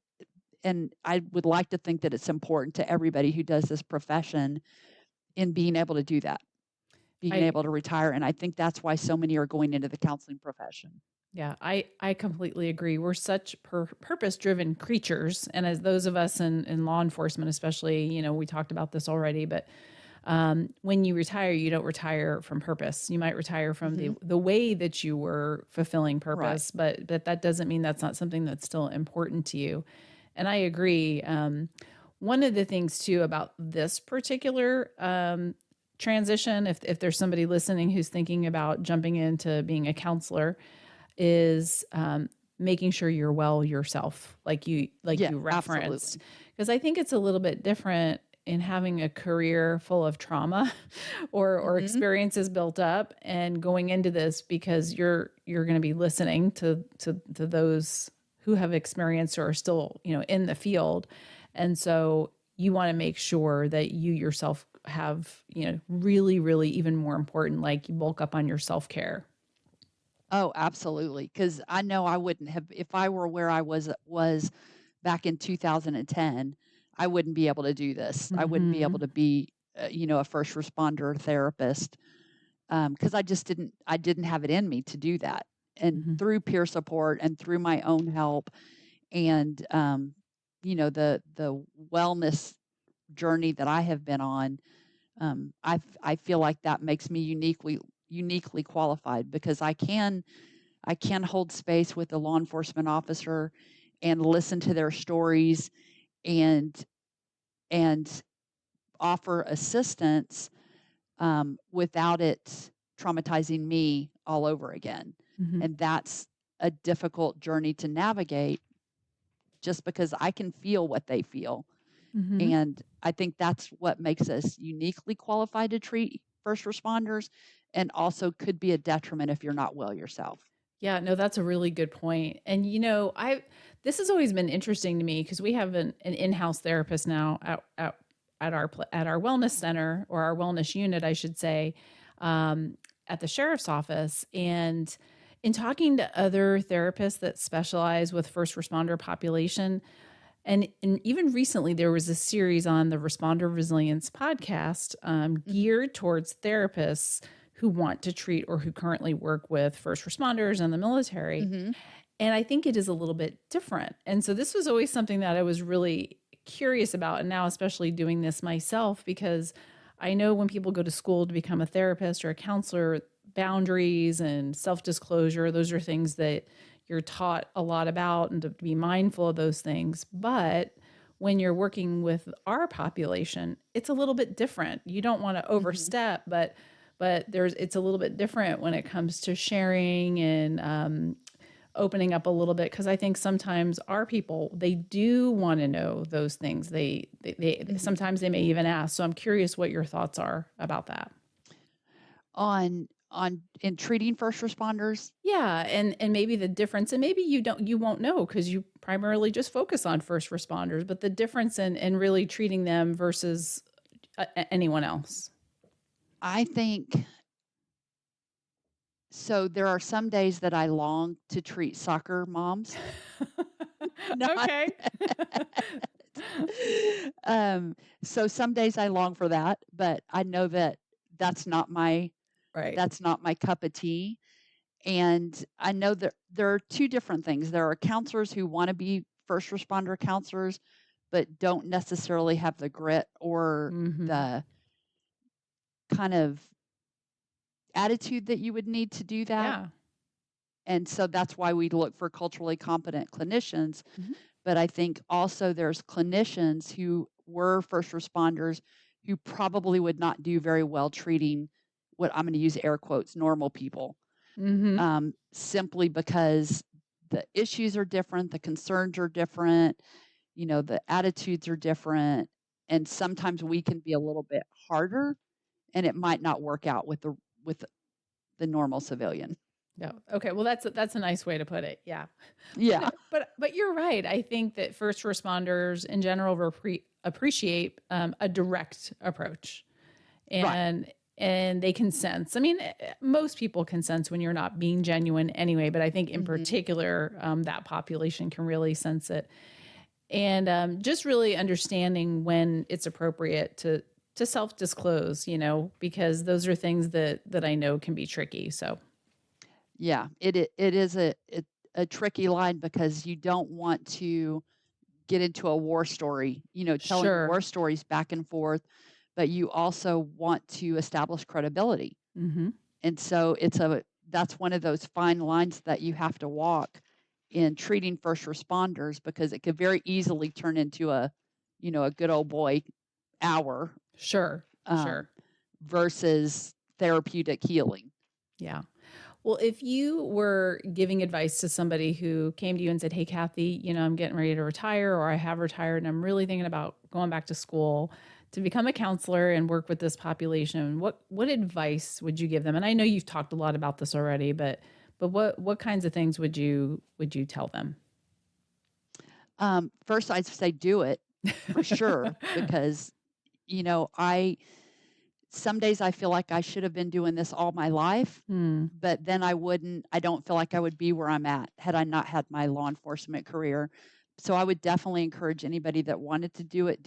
I would like to think that it's important to everybody who does this profession in being able to do that, being able to retire. And I think that's why so many are going into the counseling profession. Yeah, I completely agree. We're such purpose-driven creatures. And as those of us in law enforcement, especially, we talked about this already, but when you retire, you don't retire from purpose. You might retire from the way that you were fulfilling purpose, but that doesn't mean that's not something that's still important to you. And I agree. One of the things too about this particular transition, if there's somebody listening who's thinking about jumping into being a counselor, is making sure you're well yourself, like you Yeah, referenced. absolutely. Because I think it's a little bit different in having a career full of trauma or Mhm. experiences built up and going into this, because you're going to be listening to those who have experienced or are still, in the field. And so you want to make sure that you yourself have, really, really, even more important, like you bulk up on your self-care. Oh, absolutely. Because I know I wouldn't have, if I were where I was back in 2010, I wouldn't be able to do this. I wouldn't be able Mhm. to be, a first responder therapist, because I didn't have it in me to do that. And Mhm. through peer support and through my own help and, the wellness journey that I have been on, I feel like that makes me uniquely qualified because I can hold space with a law enforcement officer and listen to their stories and and offer assistance, without it traumatizing me all over again. Mhm. And that's a difficult journey to navigate just because I can feel what they feel. Mhm. And I think that's what makes us uniquely qualified to treat first responders and also could be a detriment if you're not well yourself. Yeah, no, that's a really good point. And I this has always been interesting to me because we have an in-house therapist now at our wellness center, or our wellness unit, I should say, at the sheriff's office. And in talking to other therapists that specialize with first responder population, and even recently, there was a series on the Responder Resilience podcast, Mhm. geared towards therapists who want to treat or who currently work with first responders and the military. Mhm. And I think it is a little bit different. And so this was always something that I was really curious about. And now, especially doing this myself, because I know when people go to school to become a therapist or a counselor, boundaries and self disclosure, those are things that you're taught a lot about and to be mindful of those things. But when you're working with our population, it's a little bit different. You don't want to Mhm. overstep, but it's a little bit different when it comes to sharing and opening up a little bit, because I think sometimes our people, they do want to know those things. They Mhm. sometimes they may even ask. So I'm curious what your thoughts are about that. On in treating first responders, Yeah, and maybe the difference, and maybe you won't know because you primarily just focus on first responders, but the difference in really treating them versus anyone else. I think so there are some days that I long to treat soccer moms, not Okay. um, so some days I long for that, but I know that that's not my Right. that's not my cup of tea, and I know that there are 2 different things. There are counselors who wanna be first responder counselors, but don't necessarily have the grit or Mhm. the kind of attitude that you would need to do that, Yeah. and so that's why we look for culturally competent clinicians. Mhm. But I think also there's clinicians who were first responders who probably would not do very well treating what I'm going to use air quotes normal people, Mhm. simply because the issues are different, the concerns are different, the attitudes are different, and sometimes we can be a little bit harder, and it might not work out with the normal civilian. No. Okay. Well, that's a nice way to put it. Yeah. But Yeah, but you're right. I think that first responders in general appreciate a direct approach, right. and they can sense. I mean, most people can sense when you're not being genuine anyway. But I think in Hmm. particular, that population can really sense it, and just really understanding when it's appropriate to self disclose. Because those are things that I know can be tricky. So Yeah, it is a tricky line because you don't want to get into a war story, telling sure. war stories back and forth, but you also want to establish credibility. Hmm. And so that's one of those fine lines that you have to walk in treating first responders because it could very easily turn into a good old boy hour, Sure. um, Sure. versus therapeutic healing. Yeah. Well, if you were giving advice to somebody who came to you and said, "Hey, Cathy, I'm getting ready to retire, or I have retired, and I'm really thinking about going back to school to become a counselor and work with this population," what advice would you give them? And I know you've talked a lot about this already, but what kinds of things would you tell them? First, I'd say do it for sure because, I some days I feel like I should have been doing this all my life, Hmm. but then I don't feel like I would be where I'm at had I not had my law enforcement career. So I would definitely encourage anybody that wanted to do it.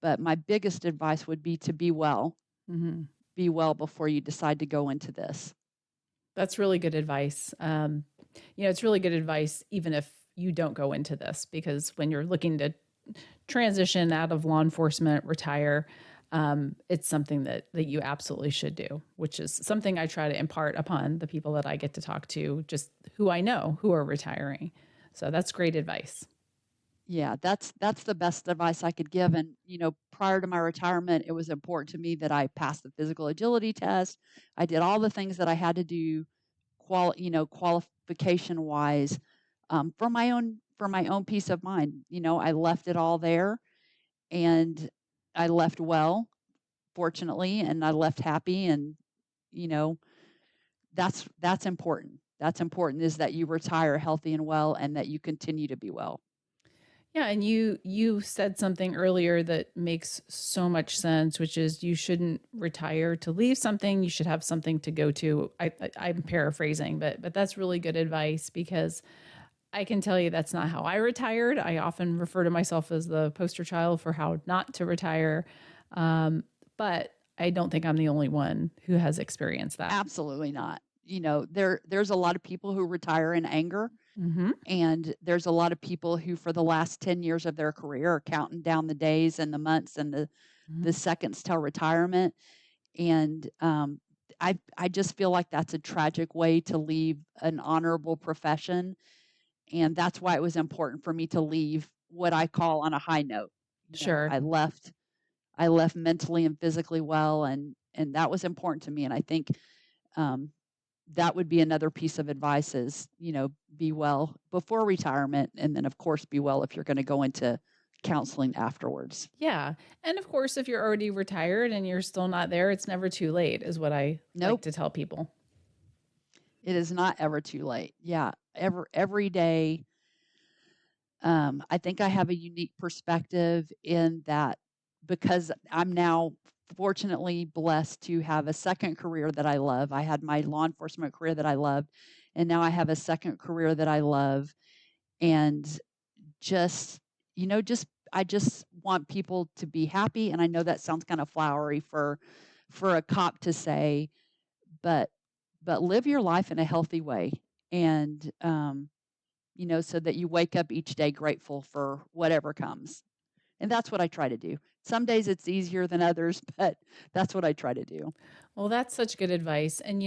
But my biggest advice would be to be well. Hmm. Be well before you decide to go into this. That's really good advice. It's really good advice even if you don't go into this, because when you're looking to transition out of law enforcement, retire, it's something that you absolutely should do, which is something I try to impart upon the people that I get to talk to, just who I know who are retiring. So that's great advice. Yeah, that's the best advice I could give. And, prior to my retirement, it was important to me that I pass the physical agility test. I did all the things that I had to do qualification wise, for my own peace of mind. I left it all there and I left well, fortunately, and I left happy. And, you know, that's important. That's important is that you retire healthy and well and that you continue to be well. Yeah, and you said something earlier that makes so much sense, which is you shouldn't retire to leave something. You should have something to go to. I'm paraphrasing, but that's really good advice, because I can tell you that's not how I retired. I often refer to myself as the poster child for how not to retire, but I don't think I'm the only one who has experienced that. Absolutely not. There's a lot of people who retire in anger. Hmm. And there's a lot of people who, for the last 10 years of their career, are counting down the days and the months and the seconds till retirement. And I just feel like that's a tragic way to leave an honorable profession. And that's why it was important for me to leave what I call on a high note. Sure. I left mentally and physically well, and that was important to me. And I think um, that would be another piece of advice is, be well before retirement. And then, of course, be well if you're going to go into counseling afterwards. Yeah. And of course, if you're already retired and you're still not there, it's never too late, is what I like Nope, to tell people. it is not ever too late. Yeah, every day. I think I have a unique perspective in that because I'm now fortunately blessed to have a second career that I love. I had my law enforcement career that I loved, and now I have a second career that I love. And just, just I just want people to be happy. And I know that sounds kind of flowery for a cop to say, but live your life in a healthy way. And so that you wake up each day grateful for whatever comes. And that's what I try to do. Some days it's easier than others, but that's what I try to do. Well, that's such good advice. And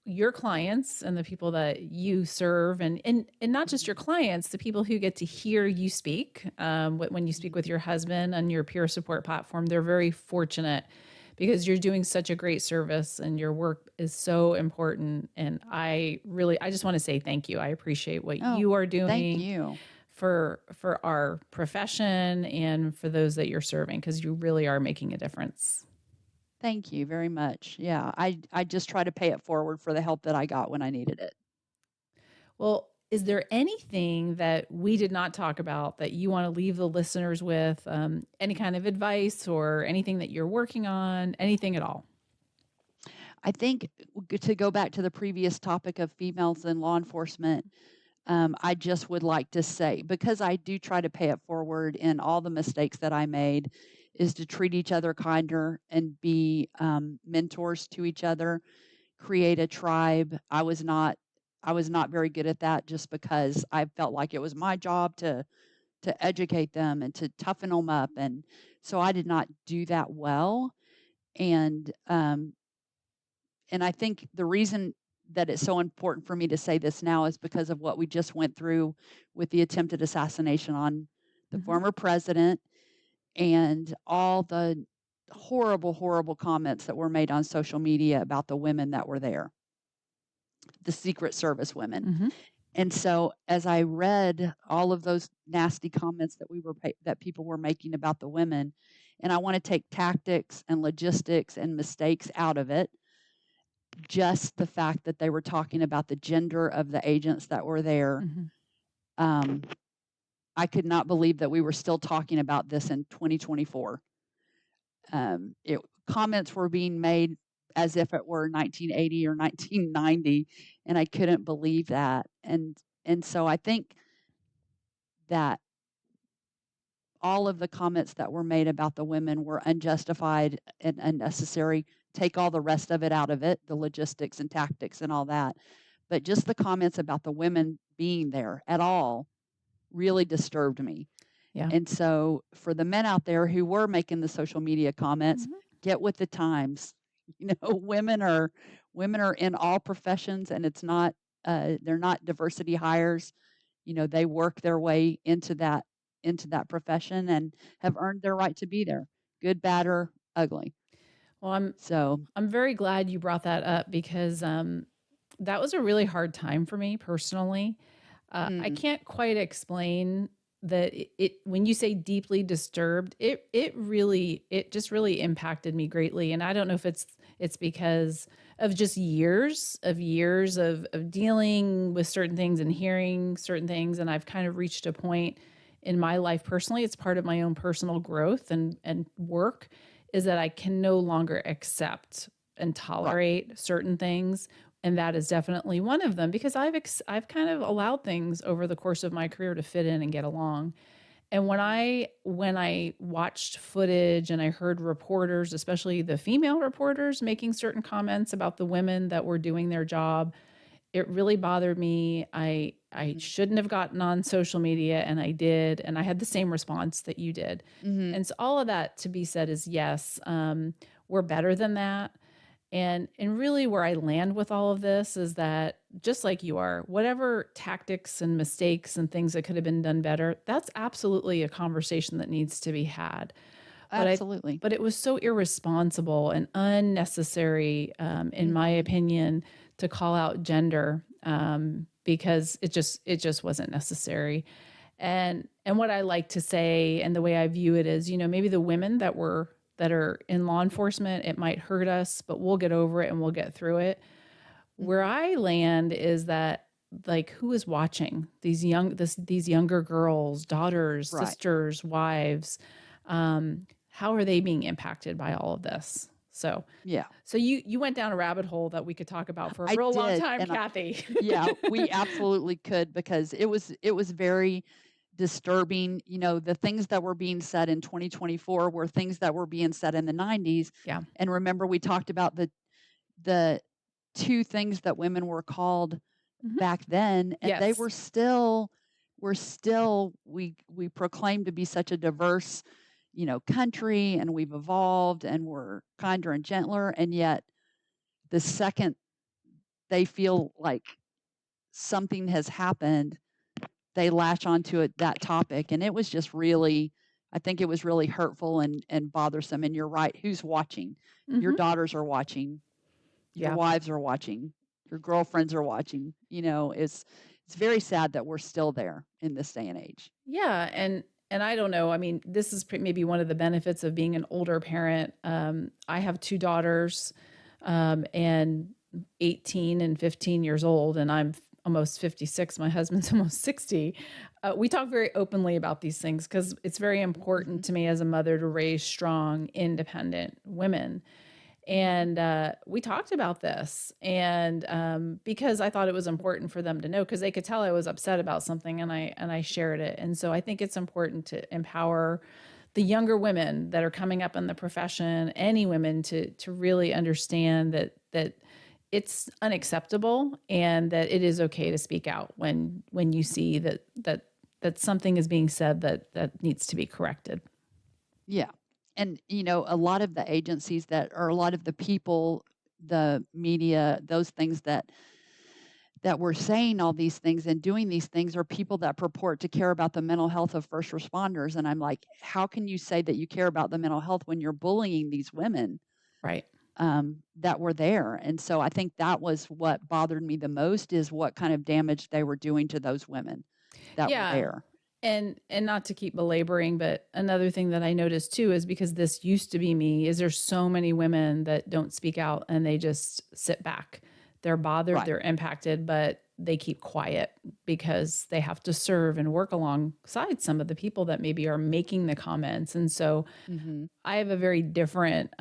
your clients and the people that you serve, and not just your Mhm, clients, the people who get to hear you speak, when you speak mhm. with your husband on your peer support platform, they're very fortunate, because you're doing such a great service and your work is so important. And I just want to say thank you. I appreciate what Oh, you are thank doing you. for our profession and for those that you're serving, because you really are making a difference. Thank you very much. Yeah, I just try to pay it forward for the help that I got when I needed it. Well, is there anything that we did not talk about that you want to leave the listeners with? Any kind of advice or anything that you're working on? Anything at all? I think to go back to the previous topic of females in law enforcement, I just would like to say, because I do try to pay it forward in all the mistakes that I made, is to treat each other kinder and be mentors to each other, create a tribe. I was not very good at that just because I felt like it was my job to educate them and to toughen them up, and so I did not do that well. And I think the reason that it's so important for me to say this now is because of what we just went through with the attempted assassination on the Mhm. former president and all the horrible, horrible comments that were made on social media about the women that were there. the Secret Service women. Mm-hmm. And so as I read all of those nasty comments that people were making about the women, and I want to take tactics and logistics and mistakes out of it, just the fact that they were talking about the gender of the agents that were there. Mm-hmm. I could not believe that we were still talking about this in 2024. Comments were being made as if it were 1980 or 1990, and I couldn't believe that. And so I think that all of the comments that were made about the women were unjustified and unnecessary. Take all the rest of it out of it, the logistics and tactics and all that. But just the comments about the women being there at all really disturbed me. Yeah. And so for the men out there who were making the social media comments, Mm-hmm. get with the times. Women are in all professions, and it's not they're not diversity hires. They work their way into that profession and have earned their right to be there, good, bad, or ugly. Well, I'm So I'm very glad you brought that up because that was a really hard time for me personally. I can't quite explain that when you say deeply disturbed, it just really impacted me greatly. And I don't know if it's because of just years of dealing with certain things and hearing certain things. And I've kind of reached a point in my life personally, it's part of my own personal growth and work, is that I can no longer accept and tolerate certain things. And that is definitely one of them because I've kind of allowed things over the course of my career to fit in and get along. And when I watched footage and I heard reporters, especially the female reporters, making certain comments about the women that were doing their job, it really bothered me. I shouldn't have gotten on social media, and I did, and I had the same response that you did. And so all of that to be said is yes, we're better than that. And really where I land with all of this is that just like you are, whatever tactics and mistakes and things that could have been done better, that's absolutely a conversation that needs to be had. absolutely. But it was so irresponsible and unnecessary, in my opinion, to call out gender, because it just wasn't necessary. And what I like to say and the way I view it is, maybe the women that are in law enforcement, it might hurt us, but we'll get over it and we'll get through it. Where I land is that, like, who is watching these younger girls, daughters, Right. sisters, wives? How are they being impacted by all of this? So Yeah. So you went down a rabbit hole that we could talk about for a I real long did, time, and Cathy. yeah, we absolutely could, because it was very disturbing. The things that were being said in 2024 were things that were being said in the 90s. Yeah. And remember, we talked about the two things that women were called back then, and they Yes. we proclaim to be such a diverse, country, and we've evolved and we're kinder and gentler, and yet the second they feel like something has happened, they latch onto that topic. And it was just really, I think it was really hurtful and bothersome. And you're right. Who's watching? Your daughters are watching. Your Yeah. wives are watching. Your girlfriends are watching. It's very sad that we're still there in this day and age. Yeah, and I don't know. I mean, this is maybe one of the benefits of being an older parent. I have two daughters, and 18 and 15 years old, and I'm almost 56. My husband's almost 60. We talk very openly about these things because it's very important to me as a mother to raise strong, independent women. And we talked about this, and because I thought it was important for them to know, because they could tell I was upset about something, and I shared it. And so I think it's important to empower the younger women that are coming up in the profession, any women, to really understand that it's unacceptable and that it is okay to speak out when you see that something is being said that needs to be corrected. Yeah. And, a lot of the agencies or a lot of the people, the media, those things that were saying all these things and doing these things are people that purport to care about the mental health of first responders. And I'm like, how can you say that you care about the mental health when you're bullying these women? Right. that were there. And so I think that was what bothered me the most, is what kind of damage they were doing to those women that were Yeah. there. And not to keep belaboring, but another thing that I noticed too is because this used to be me, is there's so many women that don't speak out and they just sit back. They're bothered, Right. they're impacted, but they keep quiet because they have to serve and work alongside some of the people that maybe are making the comments. And so Hmm. I have a very different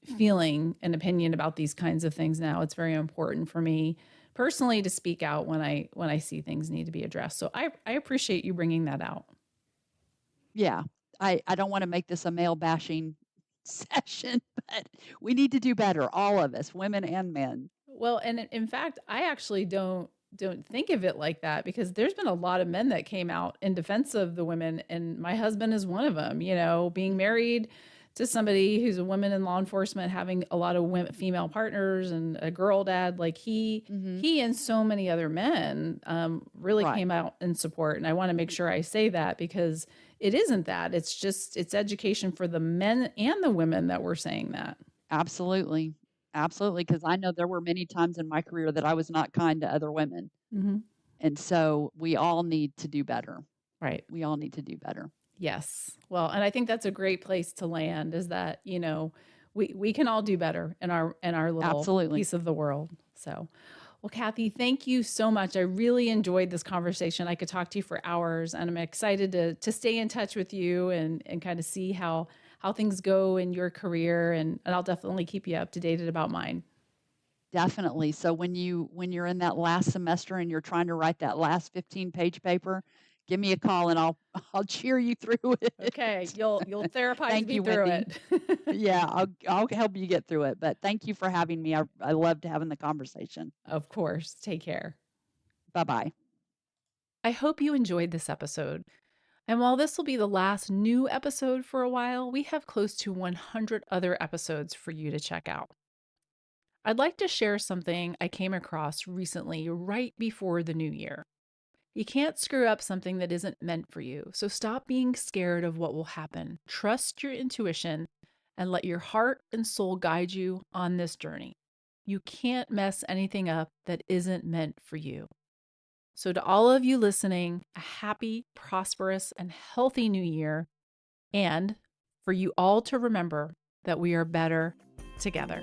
feeling and opinion about these kinds of things now. It's very important for me personally to speak out when I see things need to be addressed. So I appreciate you bringing that out. Yeah. I don't want to make this a male bashing session, but we need to do better, all of us, women and men. Well, and in fact, I actually don't think of it like that because there's been a lot of men that came out in defense of the women, and my husband is one of them. You know, being married to somebody who's a woman in law enforcement, having a lot of women, female partners, and a girl dad, like Hmm. he and so many other men really Right. came out in support. And I want to make sure I say that because it isn't that. It's just it's education for the men and the women that we're saying that. Absolutely. Absolutely. Because I know there were many times in my career that I was not kind to other women. Hmm. And so we all need to do better. Right. We all need to do better. Yes. Well, and I think that's a great place to land is that, you know, we can all do better in our little Absolutely. piece of the world. So, well, Cathy, thank you so much. I really enjoyed this conversation. I could talk to you for hours, and I'm excited to stay in touch with you and kind of see how things go in your career, and I'll definitely keep you up to date about mine. Definitely. So when you're in that last semester and you're trying to write that last 15-page paper, give me a call and I'll I'll cheer you through Okay, it. you'll therapize Thank me you, through Wendy. it. Yeah, I'll help you get through it. But thank you for having me. I loved having the conversation. Of course. Take care. Bye-bye. I hope you enjoyed this episode. And while this will be the last new episode for a while, we have close to 100 other episodes for you to check out. I'd like to share something I came across recently right before the new year. You can't screw up something that isn't meant for you, so stop being scared of what will happen. Trust your intuition and let your heart and soul guide you on this journey. You can't mess anything up that isn't meant for you. So, to all of you listening, a happy, prosperous, and healthy new year. And for you all to remember that we are better together.